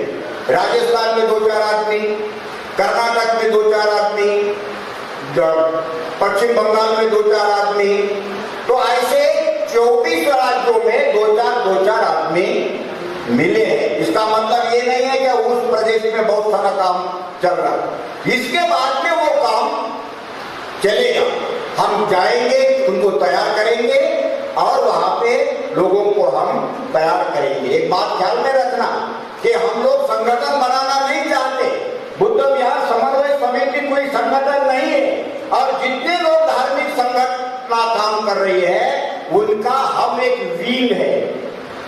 राजस्थान में 2-4 आदमी, कर्नाटक में 2-4 आदमी, पश्चिम बंगाल में 2-4 आदमी, तो ऐसे 24 राज्यों में 2-4 आदमी मिले हैं। इसका मतलब ये नहीं है कि उस प्रदेश में बहुत सारा काम चल रहा है, इसके बाद में वो काम चलेगा। हम जाएंगे, उनको तैयार करेंगे और वहां पे लोगों को हम तैयार करेंगे। एक बात ख्याल में रखना कि हम लोग संगठन बनाना नहीं चाहते। बुद्ध विहार समन्वय समिति कोई संगठन नहीं है, और जितने लोग धार्मिक संगठन का काम कर रही है उनका हम एक विंग है।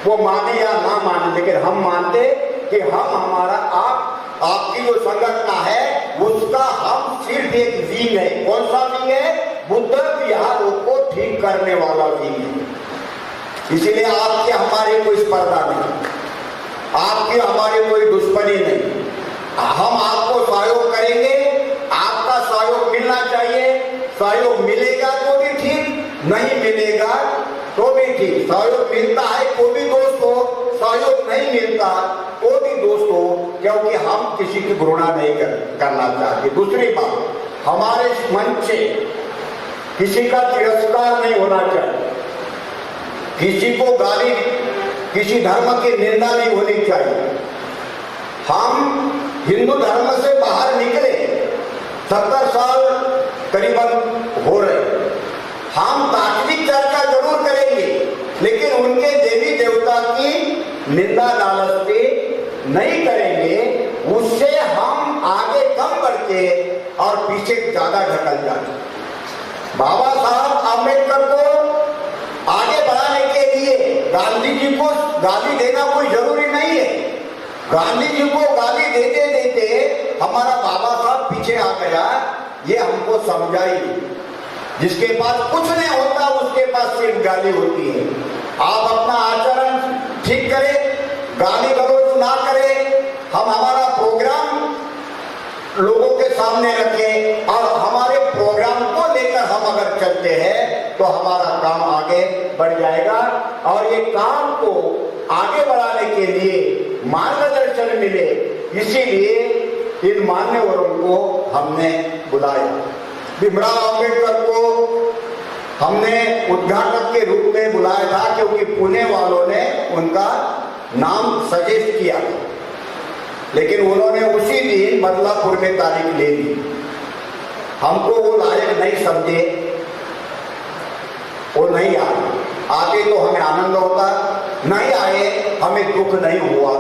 वो माने या ना माने, लेकिन हम मानते कि हम हमारा आपकी जो संगठन है उसका हम सिर्फ एक विंग है। कौन सा विंग है? बुद्ध विहारों को ठीक करने वाला विंग है। इसलिए आपके हमारे कोई स्पर्धा नहीं, आपकी हमारी कोई दुश्मनी नहीं। हम आपको सहयोग करेंगे, आपका सहयोग मिलना चाहिए। सहयोग मिलेगा तो भी ठीक, नहीं मिलेगा तो भी ठीक। सहयोग मिलता है तो भी दोस्त हो, सहयोग नहीं मिलता तो भी दोस्त हो, क्योंकि हम किसी की घृणा नहीं करना चाहते। दूसरी बात, हमारे मंच से किसी का तिरस्कार नहीं होना चाहिए, किसी को गाली, किसी धर्म की निंदा नहीं होनी चाहिए। हम हिंदू धर्म से बाहर निकले 70 साल करीबन हो रहे। हम तात्विक चर्चा जरूर करेंगे, लेकिन उनके देवी देवता की निंदा नालस्ती नहीं करेंगे। उससे हम आगे कम बढ़ते और पीछे ज्यादा ढकल जाते। बाबा साहब आम्बेडकर को आगे बढ़ाने के लिए गांधी जी को गाली देना कोई जरूरी नहीं है। गांधी जी को गाली देते देते हमारा बाबा साहब पीछे आ गया, ये हमको समझाई। जिसके पास कुछ नहीं होता उसके पास सिर्फ गाली होती है। आप अपना आचरण ठीक करें, गाली गलौज ना करें। हम हमारा प्रोग्राम लोगों के सामने रखें और हमारे प्रोग्राम को लेकर हम अगर चलते हैं तो हमारा काम आगे बढ़ जाएगा। और ये काम को आगे बढ़ाने के लिए मार्गदर्शन मिले, इसीलिए इन मान्यवरों को हमने बुलाया। भीमराव अंबेडकर को हमने उद्घाटक के रूप में बुलाया था, क्योंकि पुणे वालों ने उनका नाम सजेस्ट किया, लेकिन उन्होंने उसी दिन बदलापुर में तारीख ले ली। हमको वो लायक नहीं समझे, वो नहीं आए। आगे तो हमें आनंद होता, नहीं आए हमें दुख नहीं हुआ।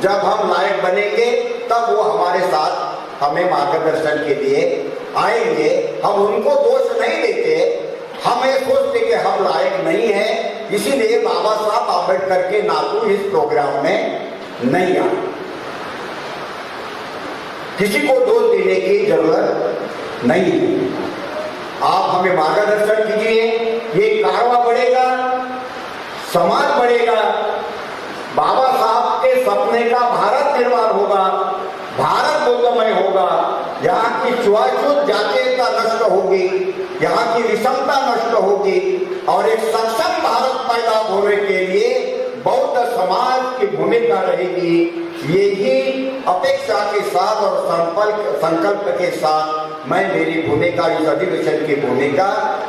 जब हम लायक बनेंगे तब वो हमारे साथ हमें मार्गदर्शन के लिए आएंगे। हम उनको दोष नहीं देते, हम ये सोचते कि हम लायक नहीं है, इसीलिए बाबा साहब आम्बेडकर के नातू इस प्रोग्राम में नहीं आए। किसी को दोष देने की जरूरत नहीं है। आप हमें मार्गदर्शन कीजिए, ये कारवा बढ़ेगा, समाज बढ़ेगा, बाबा साहब के सपने का भारत निर्माण होगा, भारत बुद्धमय होगा, यहाँ की छुआछूत जातीयता नष्ट होगी, यहाँ की विषमता नष्ट होगी और एक सक्षम भारत पैदा होने के लिए बौद्ध समाज की भूमिका रहेगी। यही अपेक्षा के साथ और संकल्प के साथ मैं मेरी भूमिका, इस अधिवेशन की भूमिका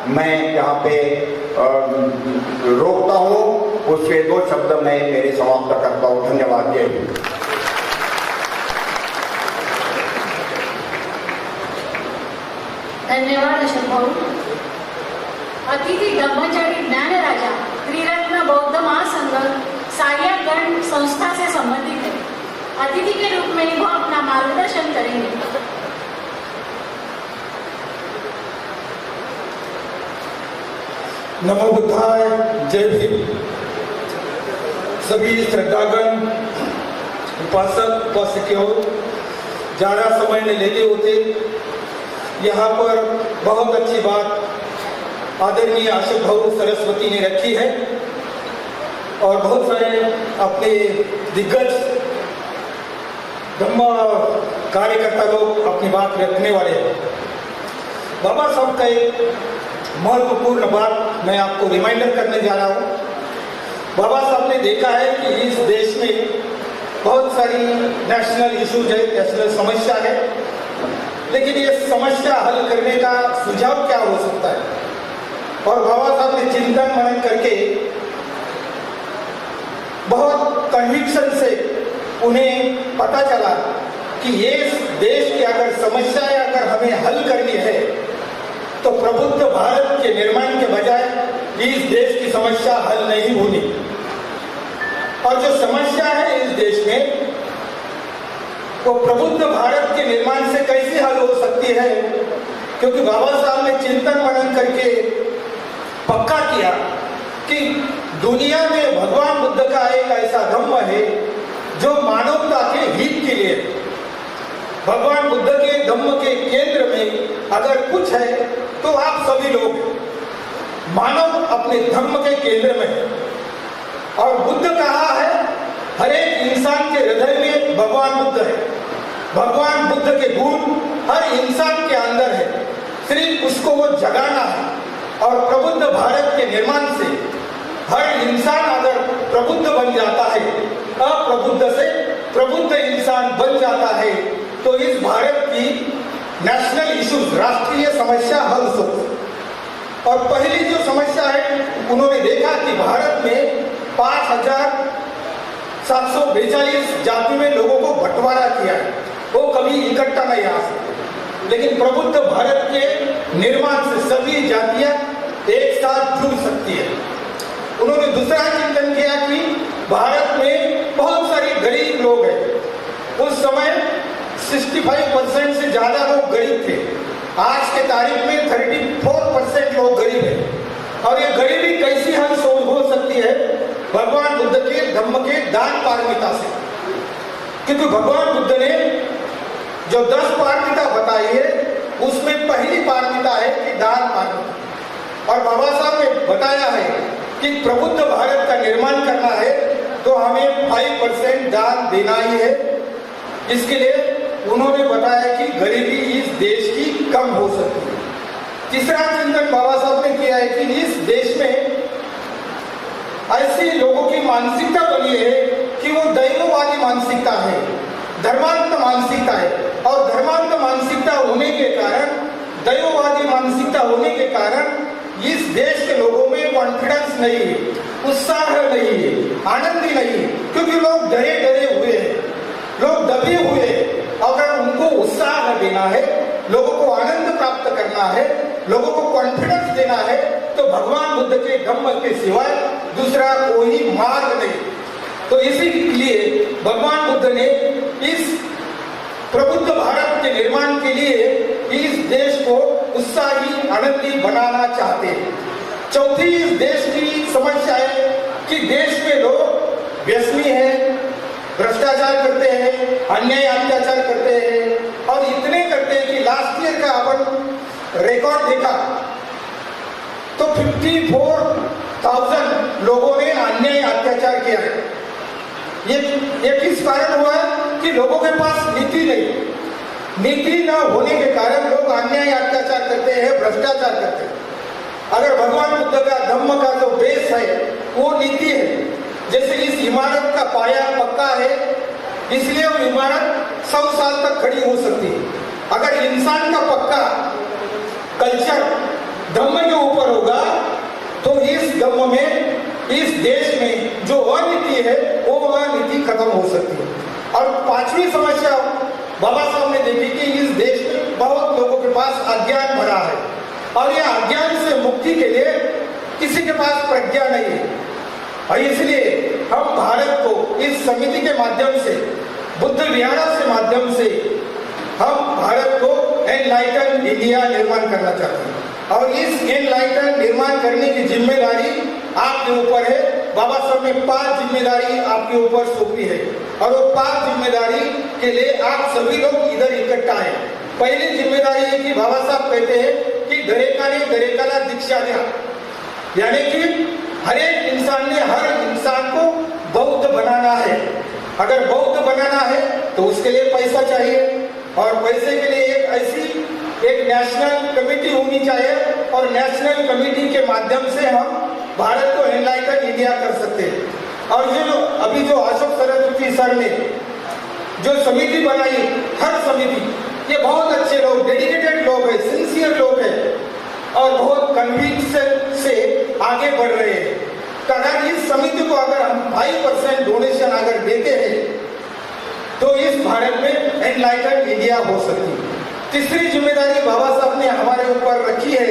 मैं यहाँ पे रोकता हूँ। उसके 2 शब्द मैं मेरे समाप्त करता हूँ। धन्यवाद। जय हिंद। धन्यवाद अशोक भाऊ। अतिथी ब्रह्मचारी ज्ञानराजा त्रिरत्न बौद्ध महासंघ सायगण संस्था से संबंधित है। अतिथि के रूप में वो अपना मार्गदर्शन करेंगे। नमो बुद्धाय, जय भीम। सभी श्रद्धागण, उपासक उपासकियों, ज्यादा समय नहीं लेते होते। यहाँ पर बहुत अच्छी बात आदरणीय अशोक भाऊ सरस्वती ने रखी है और बहुत सारे अपने दिग्गज धम्म कार्यकर्ता लोग अपनी बात रखने वाले हैं। बाबा साहब का एक महत्वपूर्ण बात मैं आपको रिमाइंडर करने जा रहा हूँ। बाबा साहब ने देखा है कि इस देश में बहुत सारी नेशनल इश्यूज है, नेशनल समस्या है, लेकिन ये समस्या हल करने का सुझाव क्या हो सकता है। और बाबा साहब ने चिंतन मनन करके बहुत कन्विक्शन से उन्हें पता चला कि ये देश की अगर समस्याएं अगर हमें हल करनी है तो प्रबुद्ध भारत के निर्माण के बजाय इस देश की समस्या हल नहीं होनी। और जो समस्या है इस देश में वो प्रबुद्ध भारत के निर्माण से कैसे हल हो सकती है, क्योंकि बाबा साहब ने चिंतन मनन करके पक्का किया कि दुनिया में भगवान बुद्ध का एक ऐसा धम्म है जो मानवता के हित के लिए। भगवान बुद्ध के धम्म के केंद्र में अगर कुछ है तो आप सभी लोग, मानव अपने धम्म के केंद्र में है। और बुद्ध कहा है हर एक इंसान के हृदय में भगवान बुद्ध है। भगवान बुद्ध के गुण हर इंसान के अंदर है, सिर्फ उसको वो जगाना है। और प्रबुद्ध भारत के निर्माण से हर इंसान अगर प्रबुद्ध बन जाता है, अप्रबुद्ध से प्रबुद्ध इंसान बन जाता है, तो इस भारत की नेशनल इश्यूज, राष्ट्रीय समस्या हल हो। और पहली जो समस्या है, उन्होंने देखा कि भारत में 5,742 जाति में लोगों को बंटवारा किया है, वो कभी इकट्ठा नहीं आ सकते। लेकिन प्रबुद्ध भारत के निर्माण से सभी जातियां एक साथ जुड़ सकती है। उन्होंने दूसरा चिंतन किया कि भारत में बहुत सारे गरीब लोग हैं। उस समय 65% से ज्यादा लोग गरीब थे। आज के तारीख में 34% लोग गरीब हैं। और ये गरीबी कैसी हल हो सकती है? भगवान बुद्ध के धम्म के दान पारमिता से। क्योंकि भगवान बुद्ध ने जो 10 पारमिता बताई है, उसमें पहली पारमिता है कि दान पारमिता। और बाबा साहब ने बताया है कि प्रबुद्ध भारत का निर्माण करना है तो हमें 5% दान देना ही है। इसके लिए उन्होंने बताया कि गरीबी इस देश की कम हो सकती है। तीसरा चिंतन बाबा साहब ने किया है कि इस देश में ऐसी लोगों की मानसिकता बनी है कि वो दैववादी मानसिकता है, धर्मांत मानसिकता है। और धर्मांत मानसिकता होने के कारण, दैववादी मानसिकता होने के कारण इस देश के लोगों में कॉन्फिडेंस नहीं है, उत्साह नहीं है, आनंदी नहीं है, क्योंकि लोग डरे डरे हुए हैं, लोग दबे हुए हैं। अगर उनको उत्साह देना है, लोगों को आनंद प्राप्त करना है, लोगों को कॉन्फिडेंस देना है, तो भगवान बुद्ध के धम्म के सिवाय दूसरा कोई मार्ग नहीं। तो इसीलिए भगवान बुद्ध ने इस प्रबुद्ध भारत के निर्माण के लिए इस देश को उत्साही, आनंदी बनाना चाहते हैं। चौथी इस देश की समस्या है कि देश में लोग व्यसनी हैं, भ्रष्टाचार करते हैं, अन्याय अत्याचार करते हैं। और इतने करते हैं कि लास्ट ईयर का अपन रिकॉर्ड देखा तो 54,000 लोगों ने अन्याय अत्याचार किया है। ये किस कारण हुआ है कि लोगों के पास नीति नहीं, नीति न होने के कारण लोग अन्याय अत्याचार करते हैं, भ्रष्टाचार करते हैं। अगर भगवान बुद्ध का धम्म का जो बेस है वो नीति है। जैसे इस इमारत का पाया पक्का है, इसलिए वो इमारत 100 साल तक खड़ी हो सकती है। अगर इंसान का पक्का कल्चर धम्म के ऊपर होगा तो इस धम्म में, इस देश में जो अनीति है वो अनीति खत्म हो सकती है। और पांचवी समस्या बाबा साहब ने देखी कि इस देश में बहुत लोगों के पास अज्ञान भरा है और ये अज्ञान से मुक्ति के लिए किसी के पास प्रज्ञा नहीं है। और इसलिए हम भारत को इस समिति के माध्यम से, बुद्ध विहार के माध्यम से हम भारत को एनलाइटन इंडिया निर्माण करना चाहते हैं। और इस एनलाइटन निर्माण करने की जिम्मेदारी आपके ऊपर है। बाबा साहब ने 5 जिम्मेदारी आपके ऊपर सौंपी है और वो 5 जिम्मेदारी के लिए आप सभी लोग इधर इकट्ठा हैं। पहली जिम्मेदारी है कि बाबा साहब कहते हैं कि दरेकाने दरेकाला दीक्षा द्या, यानी कि हर एक इंसान ने हर इंसान को बौद्ध बनाना है। अगर बौद्ध बनाना है तो उसके लिए पैसा चाहिए और पैसे के लिए एक नेशनल कमेटी होनी चाहिए और नेशनल कमेटी के माध्यम से हम भारत को एनलाइटन इंडिया कर सकते हैं। और ये अभी जो अशोक सरस्वती सर ने जो समिति बनाई, हर समिति, ये बहुत अच्छे लोग लोग हैं, सिंसियर लोग हैं और बहुत कन्विक्शन से आगे बढ़ रहे हैं। तो अगर इस समिति को अगर हम 5% डोनेशन अगर देते हैं तो इस भारत में एनलाइटन इंडिया हो सकती है। तीसरी जिम्मेदारी बाबा साहब ने हमारे ऊपर रखी है।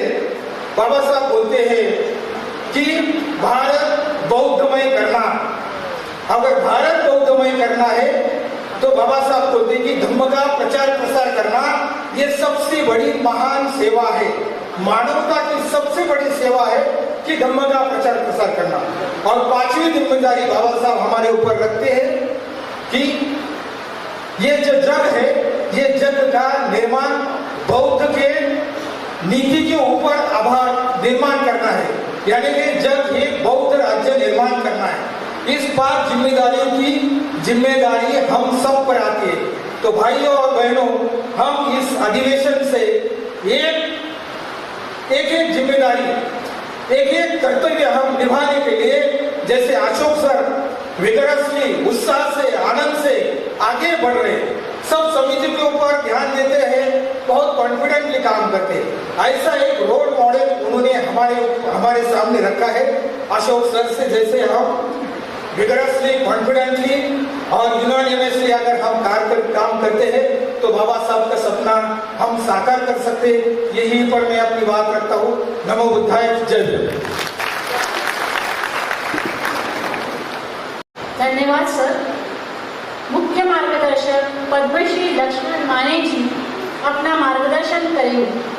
बाबा साहब बोलते हैं कि भारत बौद्धमय करना, अगर भारत बौद्धमय करना है तो बाबा साहब बोलते हैं कि धम्म का प्रचार प्रसार करना ये सबसे बड़ी महान सेवा है, मानवता की सबसे बड़ी सेवा है कि धम्म का प्रचार प्रसार करना। और पांचवी जिम्मेदारी बाबा साहब हमारे ऊपर रखते हैं कि ये जो जग है, ये जग का निर्माण बौद्ध के नीति के ऊपर आभार निर्माण करना है, यानी कि जग ही बौद्ध राज्य निर्माण करना है। इस 5 जिम्मेदारियों की जिम्मेदारी हम सब पर आती है। तो भाइयों और बहनों, हम इस अधिवेशन से एक जिम्मेदारी, एक कर्तव्य हम निभाने के लिए, जैसे अशोक सर विगरसली उत्साह से आनंद से आगे बढ़ रहे हैं, सब समिति के ऊपर ध्यान देते हैं, बहुत कॉन्फिडेंटली काम करते हैं। ऐसा एक रोल मॉडल उन्होंने हमारे सामने रखा है अशोक सर से। जैसे हम विगरसली, कॉन्फिडेंटली और यूनानिमसली अगर हम काम करते हैं तो बाबा साहब का सपना हम साकार कर सकते हैं। यही पर मैं अपनी बात रखता हूँ। नमो बुद्धाय, जय हिंद। धन्यवाद सर। मुख्य मार्गदर्शक पद्मश्री लक्ष्मण माने जी अपना मार्गदर्शन करेंगे।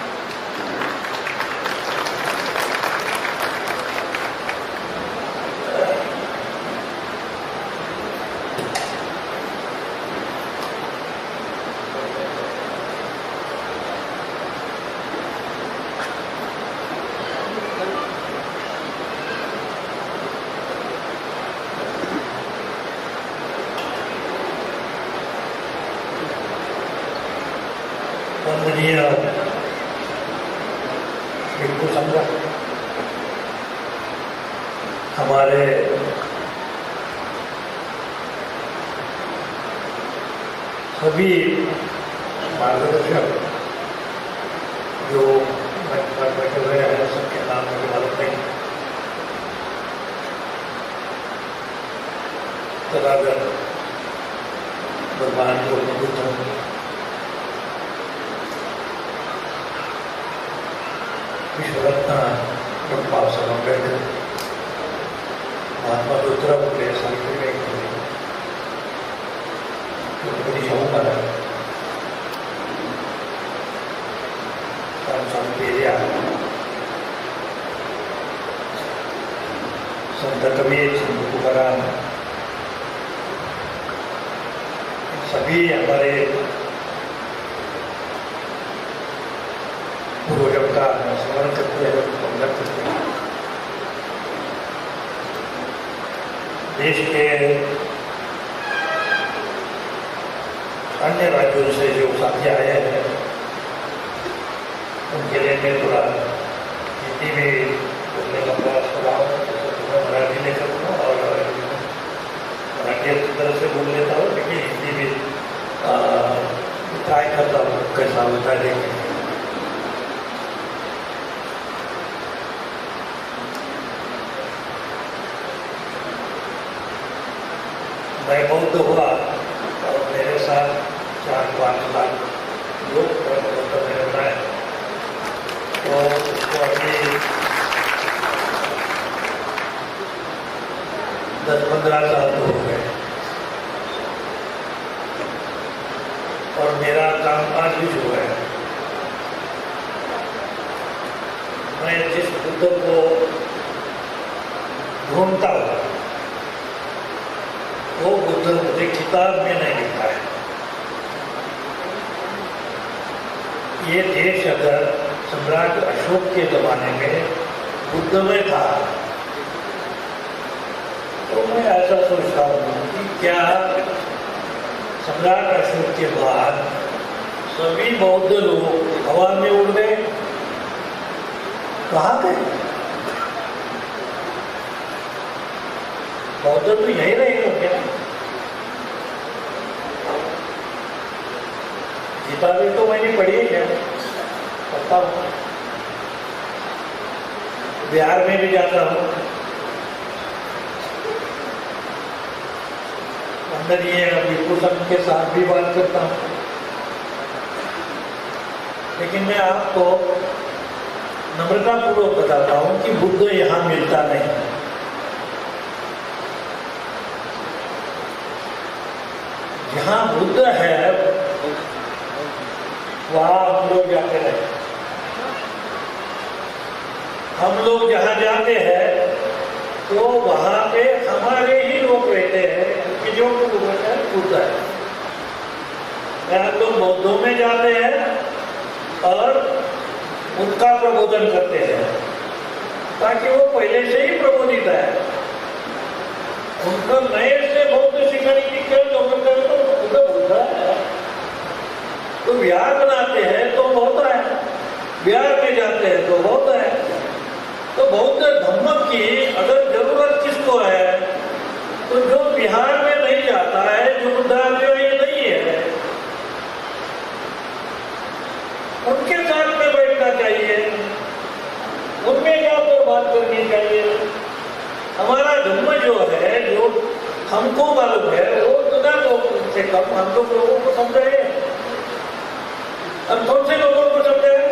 वंदनीय बिल्कुल समझा हमारे सभी मार्गदर्शक जो बैठे हुए हैं, सबके नाम मुझे मालूम नहीं। तथागत भगवान को विश्वरत्न डॉक्टर साहब अम्बेडकर, महात्मा ज्योतिराव फुले, सावित्रीबाई फुले, छत्रपती शाहू महाराज, रामस्वामी पेरिया, संत कबीर, संत तुकाराम, सभी हमारे पूर्वजों का स्मरण करते हैं, वंदन करते हैं। देश के अन्य राज्यों से जो साथी आए हैं उनके लिए मैं थोड़ा हिंदी में बोलने का प्रयास कर रहा हूँ। मराठी में करूँगा और मराठी अच्छी तरह से बोल लेता हूँ, लेकिन हिंदी में ट्राई करता हूँ कैसा होता है देखने। मैं बौद्ध हुआ और मेरे साथ 4-5 लाख लोग बौद्ध में बनाए, तो उसको अभी 10-15 साल तो हो गए और मेरा काम आज भी शुरू है। मैं जिस बुद्ध को ढूंढता हूँ वो बुद्ध मुझे किताब में नहीं लिखा है। ये देश अगर सम्राट अशोक के जमाने में बुद्ध में था तो मैं ऐसा सोचता हूँ कि क्या सम्राट अशोक के बाद सभी बौद्ध लोग हवा में उड़ गए? कहाँ गए? बौद्ध तो यही रहेगा क्या? गीता में तो मैंने पढ़ी है क्या? आता हूँ, बिहार में भी जाता हूँ, अंदर ये विपुल संघ के साथ भी बात करता हूँ। लेकिन मैं आपको नम्रतापूर्वक बताता हूँ कि बुद्ध यहाँ मिलता नहीं। जहाँ बुद्ध है वहाँ हम लोग जाते रहे। हम लोग जहाँ जाते हैं तो वहाँ पे हमारे ही लोग रहते हैं कि जो बुद्ध है। हम लोग बौद्धों में जाते हैं और उनका प्रबोधन करते हैं ताकि वो पहले से ही प्रबोधित है। उनको नए से बौद्ध सिखाने की क्या जरूरत है? तो बुद्ध है तो विहार बनाते हैं तो बौद्ध है, विहार में जाते हैं तो बौद्ध है। तो बौद्ध धर्म की अगर जरूरत किसको है तो जो बिहार में नहीं जाता है, जो बुद्धालय में नहीं है, उनके साथ में बैठना चाहिए, उनमें जाकर बात करनी चाहिए। हमारा धर्म जो है, जो हमको मालूम है, वो दुनिया लोग से कम हम लोग लोगों को समझाए। हम कौन से लोगों को समझाए?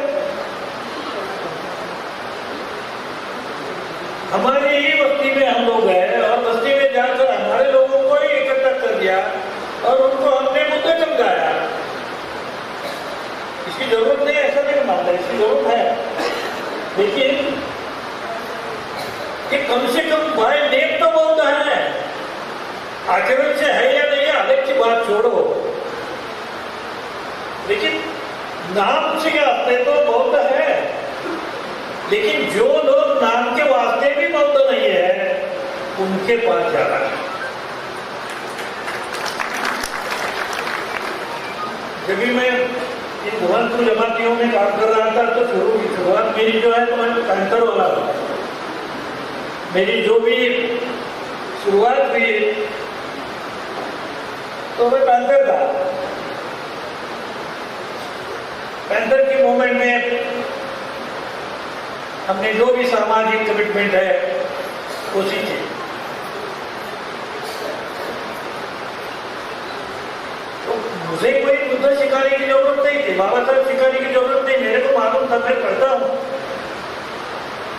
हमारी ही बस्ती में हम लोग हैं और बस्ती में जाकर हमारे लोगों को ही इकट्ठा कर दिया और उनको हमने मुद्दे समझाया। इसकी जरूरत नहीं, ऐसा नहीं मानता, इसकी जरूरत है। लेकिन कि कम से कम भाई नेक तो बोलता है, आचरण से है या नहीं अलग की बात छोड़ो, लेकिन नाम से वास्ते तो बौद्ध है। लेकिन जो लोग नाम के वास्ते भी बौद्ध नहीं है उनके पास जाना है। जब भी मैं इन भुवनपुर जमातियों में काम कर रहा था तो शुरुआत मेरी जो है तो मैं कैंसर वाला हूँ। मेरी जो भी शुरुआत हुई तो मैं पैंथर था। पैंथर की मूवमेंट में हमने जो भी सामाजिक कमिटमेंट है वो सीखी। तो मुझे कोई बुद्ध सिखाने की जरूरत नहीं थी, बाबा साहब सिखाने की जरूरत नहीं। मेरे को मालूम था, मैं पढ़ता हूँ,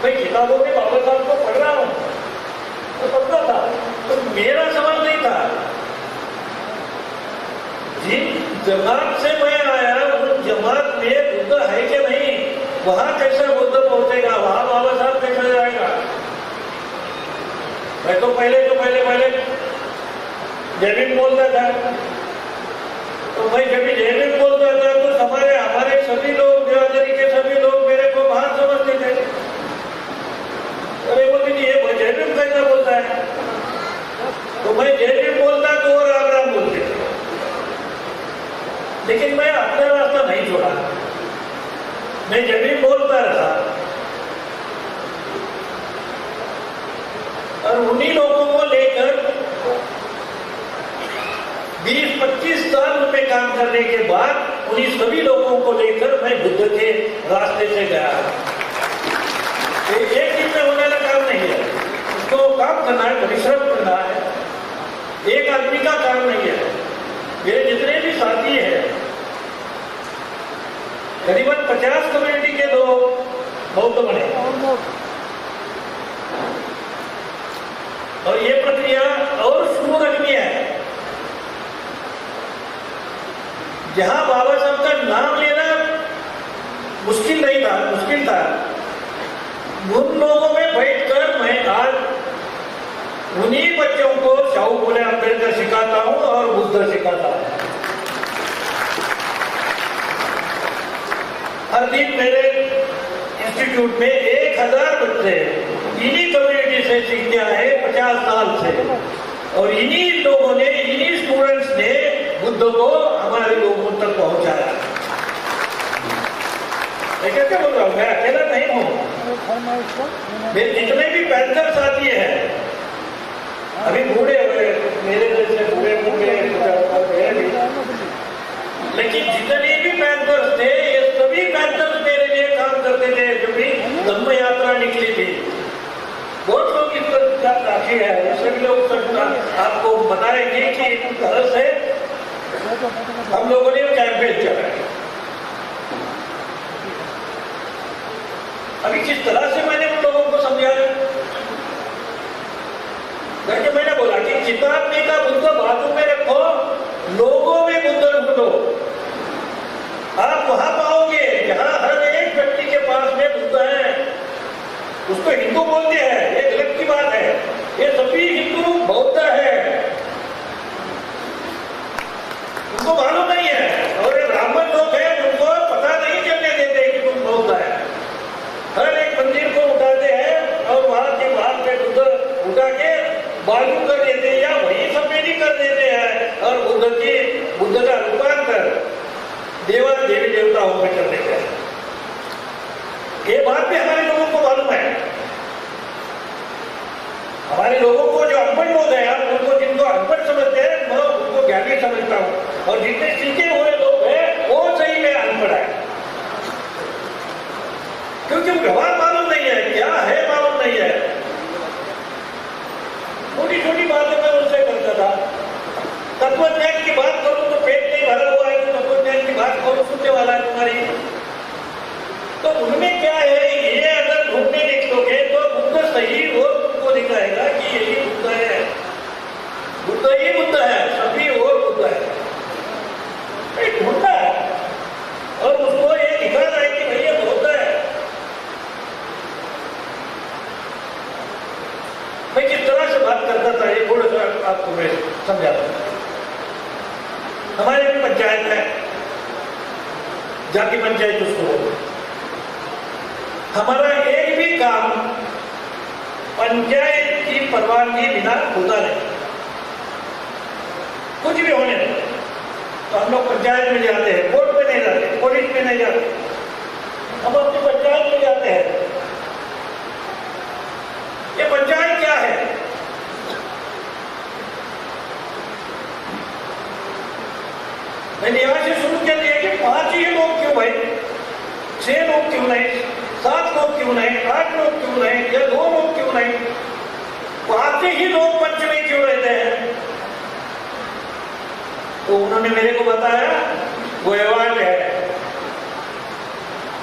मैं किताबों में बाबा साहब को पढ़ रहा हूँ तो पढ़ता था। तो मेरा सवाल नहीं था। जिन जमात से मैं आया उन जमात में बुद्ध है कि नहीं, वहां कैसे बुद्ध पहुंचेगा, वहां बाबा साहब कैसे जाएगा। मैं तो पहले जय भीम बोलता था। तो मैं जब भी जय भीम बोलता था तो हमारे सभी लोग, बिरादरी के सभी लोग मेरे को बाहर समझते थे। अरे बोलते नहीं, ये जय भीम कैसा बोलता है। तो मैं जय भीम बोलता तो वो राम राम बोलते। लेकिन मैं अपना रास्ता नहीं छोड़ा, मैं जब भी बोलता रहा और उन्हीं लोगों को लेकर 20-25 साल में काम करने के बाद उन्हीं सभी लोगों को लेकर मैं बुद्ध के रास्ते से गया। एक दिन में होने वाला काम नहीं है, उसको काम करना है, परिश्रम करना है। एक आदमी का काम नहीं है। मेरे जितने भी साथी हैं, करीबन 50 कम्युनिटी के लोग बौद्ध बने और ये प्रक्रिया और शुरू रखनी है। जहां बाबा साहब का नाम लेना मुश्किल नहीं था, मुश्किल था, उन लोगों में बैठकर मैं आज उन्हीं बच्चों को शाहू फुले अम्बेडकर सिखाता हूं और बुद्ध सिखाता हूं। हर दिन मेरे इंस्टीट्यूट में 1000 बच्चे इन्हीं कम्युनिटी से सीखते आए 50 साल से, और इन्हीं लोगों ने, इन्हीं स्टूडेंट्स ने बुद्ध को हमारे लोगों तक पहुंचाया। मैं कैसे बोल रहा हूँ, मैं अकेला नहीं हूँ। मेरे जितने भी पैंथर साथी हैं, अभी बूढ़े हुए, मेरे जैसे बूढ़े लेकिन जितने भी पैंथर्स थे, ये सभी पैंथर्स मेरे लिए काफी है, सभी लोग आपको बताएंगे कि इस तरह से हम लोगों ने कैंपेन चलाया। अभी किस तरह से मैंने उन लोगों को समझाया, जैसे मैंने बोला कि चिताग्नि का बुद्ध बाजू में रखो, लोगों में बुद्ध ढूंढो। आप वहां पाओगे जहां हर एक व्यक्ति के पास में बुद्ध है। उसको हिंदू बोलते हैं, ये गलत की बात है। ये सभी हिंदू बौद्ध है, उनको मालूम नहीं है। और ये ब्राह्मण लोग हैं, उनको पता नहीं चलने देते कि तुम बौद्ध है। हर एक मंदिर को उठाते हैं और वहां के बाहर पे बुद्ध उठा के बाजू कर देते हैं या वही सफेदी कर देते हैं और बुद्ध का रूपांतर देवी देवताओं में कर देते हैं। ये बात भी हमारे लोगों को मालूम है। हमारे लोगों को जो अनपढ़ लोग हैं, आप उनको जिनको अनपढ़ समझते हैं, मैं उनको ज्ञानी समझता हूँ। और जितने सीखे हुए लोग हैं वो सही में अनपढ़ है, क्योंकि व्यवहार मालूम नहीं है, क्या है मालूम नहीं है। छोटी छोटी बातें मैं उनसे करता था। तत्वज्ञान की बात करूं तो पेट नहीं भरा हुआ है, तो तत्वज्ञान की बात करूं सुनने वाला है तुम्हारी। तो उनमें क्या है, ये अगर ढूंढने निकलोगे तो बुद्ध सही वो तुमको दिखाएगा कि यही बुद्ध है, बुद्ध ही बुद्ध है, सभी और बुद्ध है। ढूंढना है और उसको ये दिखाना है कि भैया बुद्ध है। मैं किस तरह से बात करता था ये थोड़ा सा आपको मैं समझाता हूं। हमारे भी पंचायत है, जाति पंचायत उसको बोलते। हमारा एक भी काम पंचायत की परवानगी बिना होता नहीं, कुछ भी होने नहीं। तो हम लोग पंचायत में जाते हैं, कोर्ट में नहीं जाते, पुलिस में नहीं जाते, हम अपनी पंचायत में जाते हैं। ये पंचायत क्या है? मैंने यहां से शुरू कर दिया कि 5 ही लोग क्यों भाई, 6 लोग क्यों नहीं, 7 लोग क्यों नहीं, 8 लोग क्यों नहीं, या 2 लोग क्यों नहीं, 5 ही लोग पंच में क्यों रहते हैं? तो उन्होंने मेरे को बताया वो एवार्ड है,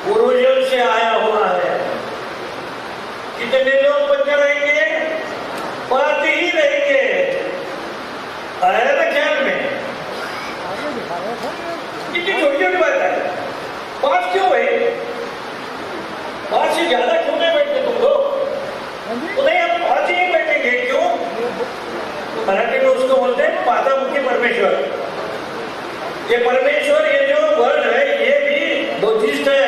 पूर्वजों से आया हुआ है। कितने लोग पंच रहेंगे? 5 ही रहेंगे। आया ना ख्याल में? इतनी छोटी छोटी बात है। 5 क्यों भाई? 5 से ज्यादा क्यों नहीं बैठते तुम लोग? तो नहीं, हम 5 ही बैठेंगे। क्यों? तो मराठी में उसको बोलते हैं पादामुखी परमेश्वर। ये परमेश्वर, ये जो वर्ड है, ये भी बुद्धिस्ट है।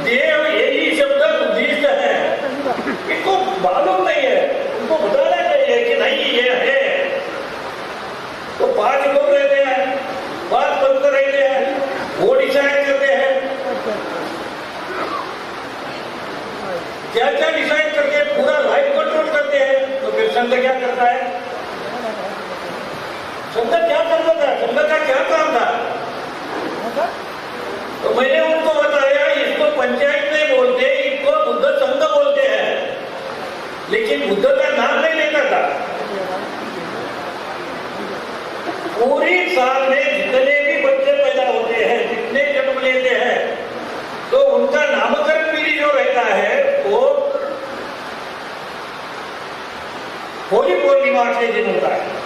देव यही शब्द बुद्धिस्ट है। इनको मालूम नहीं है, उनको बताना चाहिए कि नहीं ये है। तो 5 लोग रहते हैं, 5 पंथ रहते हैं, वो डिसाइड करते हैं। क्या क्या डिसाइड करके पूरा लाइफ कंट्रोल करते हैं। तो फिर संघ क्या करता है? संघ क्या करता था? संघ का क्या काम था? तो मैंने उनको बताया इसको पंचायत नहीं बोलते, इसको बुद्ध संघ बोलते हैं, लेकिन बुद्ध का नाम नहीं लेता था। पूरी साल में जितने भी बच्चे पैदा होते हैं, जितने जन्म लेते हैं, तो उनका नामकरण विधि जो रहता है वो होली पूर्णिमा के दिन होता है।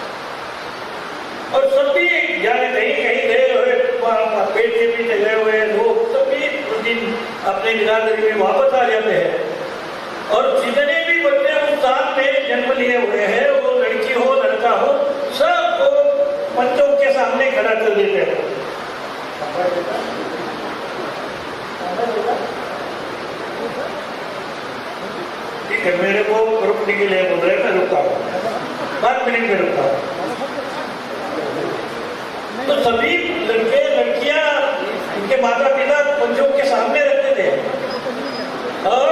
और सभी जाने कहीं कहीं गए हुए, पेट के पीछे गए हुए लोग सभी उस दिन अपने बिरादरी में वापस आ जाते हैं। और जितने भी बच्चे उस साल में जन्म लिए हुए हैं, वो लड़की हो लड़का हो, सबको बच्चों के सामने खड़ा कर देते हैं। ठीक है, मेरे को रुकने के लिए बोल रहे हैं, मैं रुकता हूँ, 5 मिनट में रुकता हूँ। तो सभी लड़के लड़कियां उनके माता पिता पंचों के सामने रखते थे और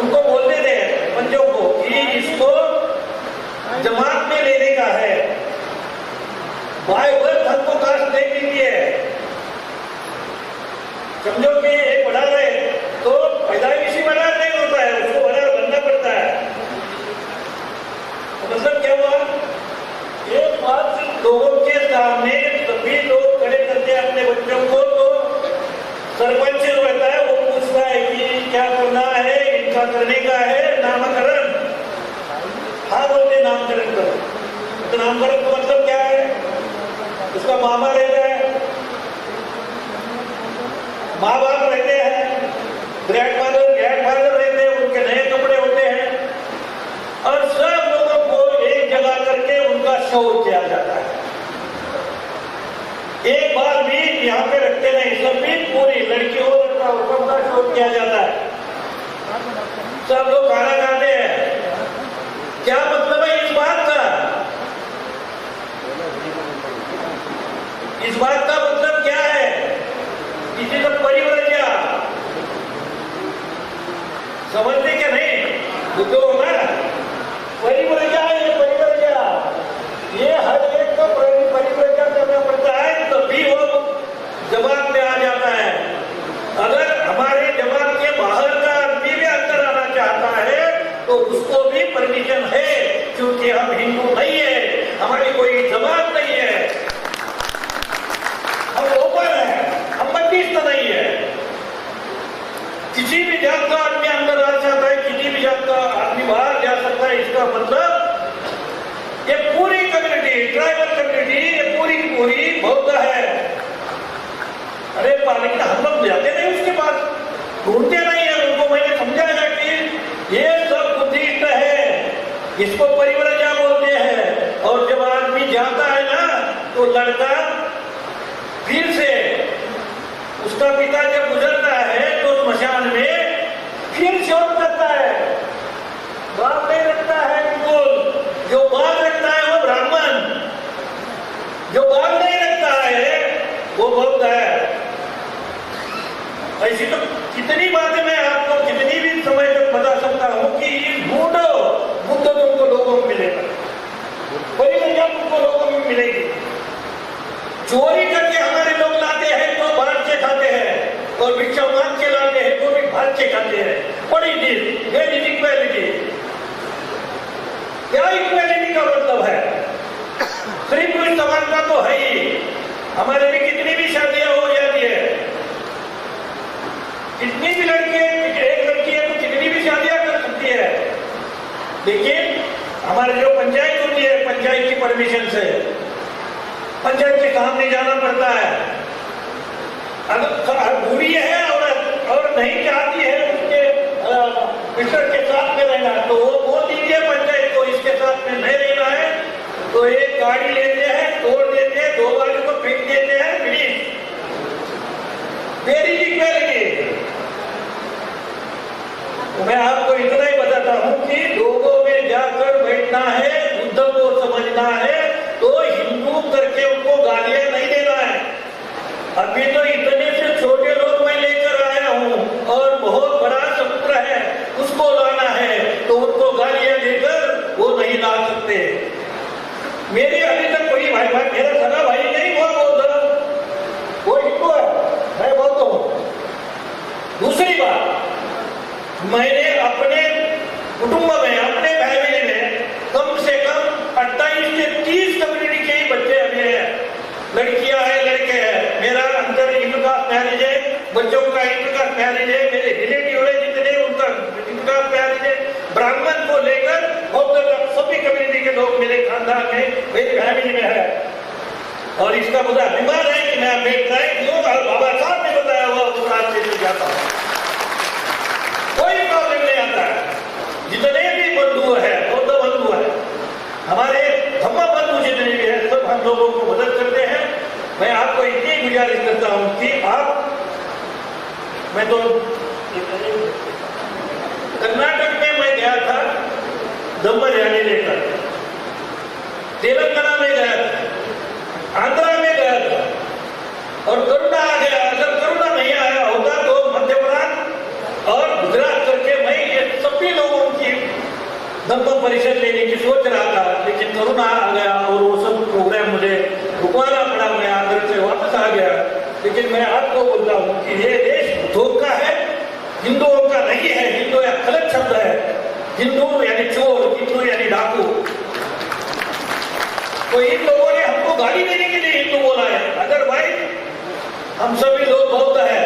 उनको बोलते थे पंचों को कि इसको जमात में लेने का है, बाय बर्थ हमको कास्ट नहीं मिलती है। समझो कि एक बड़ा रहे तो पैदाइशी बड़ा नहीं होता है, उसको बड़ा बनना पड़ता है। सरपंच जो रहता है वो पूछता है कि क्या करना है, इनका करने का है नामकरण। हाँ बोलते नामकरण करो। तो नामकरण का मतलब क्या है? उसका मामा रहता है, माँ बाप रहते हैं, ग्रैंडफादर रहते हैं, उनके नए कपड़े होते हैं और सब लोगों को एक जगह करके उनका शो किया जाता है। एक बार भी यहाँ पे रखते नहीं, सभी पूरी लड़की हो लड़का हो सबका शो किया जाता है। सब लोग खाना खाते हैं। क्या मतलब है इस बात का? इस बात का मतलब क्या है? किसी का परिव्रजा समझते क्या नहीं? बुद्धो ना परिव्रजा है, परिव्रजा ये हर एक को परिव्रजा करना पड़ता है तभी वो जमात में आ जाता है। अगर हमारे जमात के बाहर का आदमी भी अंदर आना चाहता है तो उसको भी परमिशन है, क्योंकि हम हिंदू नहीं है, हमारी कोई जमात नहीं है, हम ओपन है, हम बंदिश तो नहीं है। किसी भी जात का आदमी अंदर आ सकता है, किसी भी जात का आदमी बाहर जा सकता है। इसका मतलब ये पूरी कम्युनिटी, ट्राइबल कम्युनिटी, ये पूरी बौद्ध है। अरे लेकिन हम लोग जाते नहीं उसके पास, ढूंढते नहीं है उनको। मैंने समझाया कि ये सब बुद्धिस्ट है, इसको परिव्रजा बोलते हैं। और जब आदमी जाता है ना तो लड़का फिर से उसका पिता जब गुजरता है तो स्मशान में फिर शोध करता है, बाप नहीं रखता है। बिल्कुल जो बाप रखता है वो ब्राह्मण, जो बाप नहीं रखता है वो बौद्ध है। ऐसी तो कितनी बातें मैं आपको कितनी भी समय तक बता सकता हूं कि ढूंढो बुद्ध तुमको लोगों में मिलेगा, परिव्रजा तुमको लोगों में मिलेगी। चोरी करके हमारे लोग लाते हैं तो बांट के खाते हैं, और भिक्षा मांग के लाते हैं तो भी बांट के खाते हैं। बड़ी चीज ये इक्वालिटी। क्या इक्वालिटी का मतलब है? सिर्फ कोई समानता तो है ही। हमारे भी कितनी भी शादियां हो जाती है, कितनी भी लड़की एक लड़की है तो कितनी भी शादियां कर सकती है, लेकिन हमारे जो पंचायत होती है, पंचायत की परमिशन से पंचायत के सामने जाना पड़ता है। अगर बुरी है और नहीं चाहती है उसके मिस्टर के साथ में रहना तो वो बोल दीजिए पंचायत को इसके साथ में नहीं रहना है, तो एक गाड़ी लेते हैं, तोड़ देते हैं, 2 गाड़ी को फेंक देते हैं, फिनिश। Very equality. तो मैं आपको इतना ही बताता हूं कि लोगों में जाकर बैठना है, बुद्ध को समझना है, तो हिंदू करके उनको गालियां नहीं देना है। अभी तो इतने से छोटे लोग मैं लेकर आया हूं और बहुत बड़ा समुद्र है, उसको लाना है तो उनको गालियां देकर वो नहीं ला सकते। मेरे अभी तक कोई भाई मेरा सगा भाई नहीं हुआ बौद्ध, वो हिंदू है, मैं बौद्ध हूं। दूसरी बात, मैंने अपने कुटुंब में, अपने फैमिली में कम से कम 28 से 30 कम्युनिटी के ही बच्चे अभी हैं, लड़कियां हैं, लड़के हैं। मेरा अंदर इंटरकास्ट मैरिज है, बच्चों का इंटरकास्ट मैरिज है, मेरे रिलेटिव है जितने उनका इंटरकास्ट मैरिज है। ब्राह्मण को लेकर बौद्ध तक सभी कम्युनिटी के लोग मेरे खानदान में, मेरी फैमिली में है। और इसका मुझे अभिमान है कि मैं अम्बेडकर बाबा साहब ने बताया हुआ उस रास्ते से जाता हूं, कोई प्रॉब्लम नहीं आता है। जितने भी बंधु है, बौद्ध बंधु है, हमारे धम्म बंधु जितने भी है, सब हम लोगों को मदद करते हैं। मैं आपको इतनी गुजारिश करता हूं कि मैं तो कर्नाटक में मैं गया था धम्म रैली लेकर, तेलंगाना में गया था, आंध्रा में गया था, और करुणा आ गया। अगर करुणा नहीं आया होता तो मध्य प्रदेश और गुजरात करके मैं ये सभी लोगों की धम्म परिषद लेने की सोच रहा था, लेकिन करुणा आ गया और वो सब प्रोग्राम मुझे रुकवाना पड़ा। मैं आंध्र से वापस आ गया। लेकिन मैं आपको बोलता हूँ कि ये देश धोखा है, हिंदुओं का नहीं है। हिंदू एक गलत शब्द है, हिंदू यानी चोर, हिंदू यानी डाकू। तो इन लोगों ने हमको गाली देने के लिए हिंदू बोला है, अदरवाइज हम सभी लोग बौद्ध है।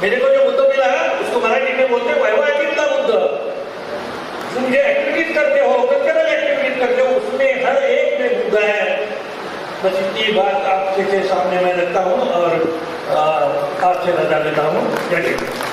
मेरे को जो बुद्ध मिला है उसको मराठी में बोलते हैं वैवाहिकता बुद्ध। तुम जो एक्टिविटीज करते हो, कल्चरल एक्टिविटीज करते हो, उसमें हर एक में बुद्ध है। बस इतनी बात आपके सामने मैं रखता हूँ और आपसे रजा लेता हूँ। जय श्री कृष्ण।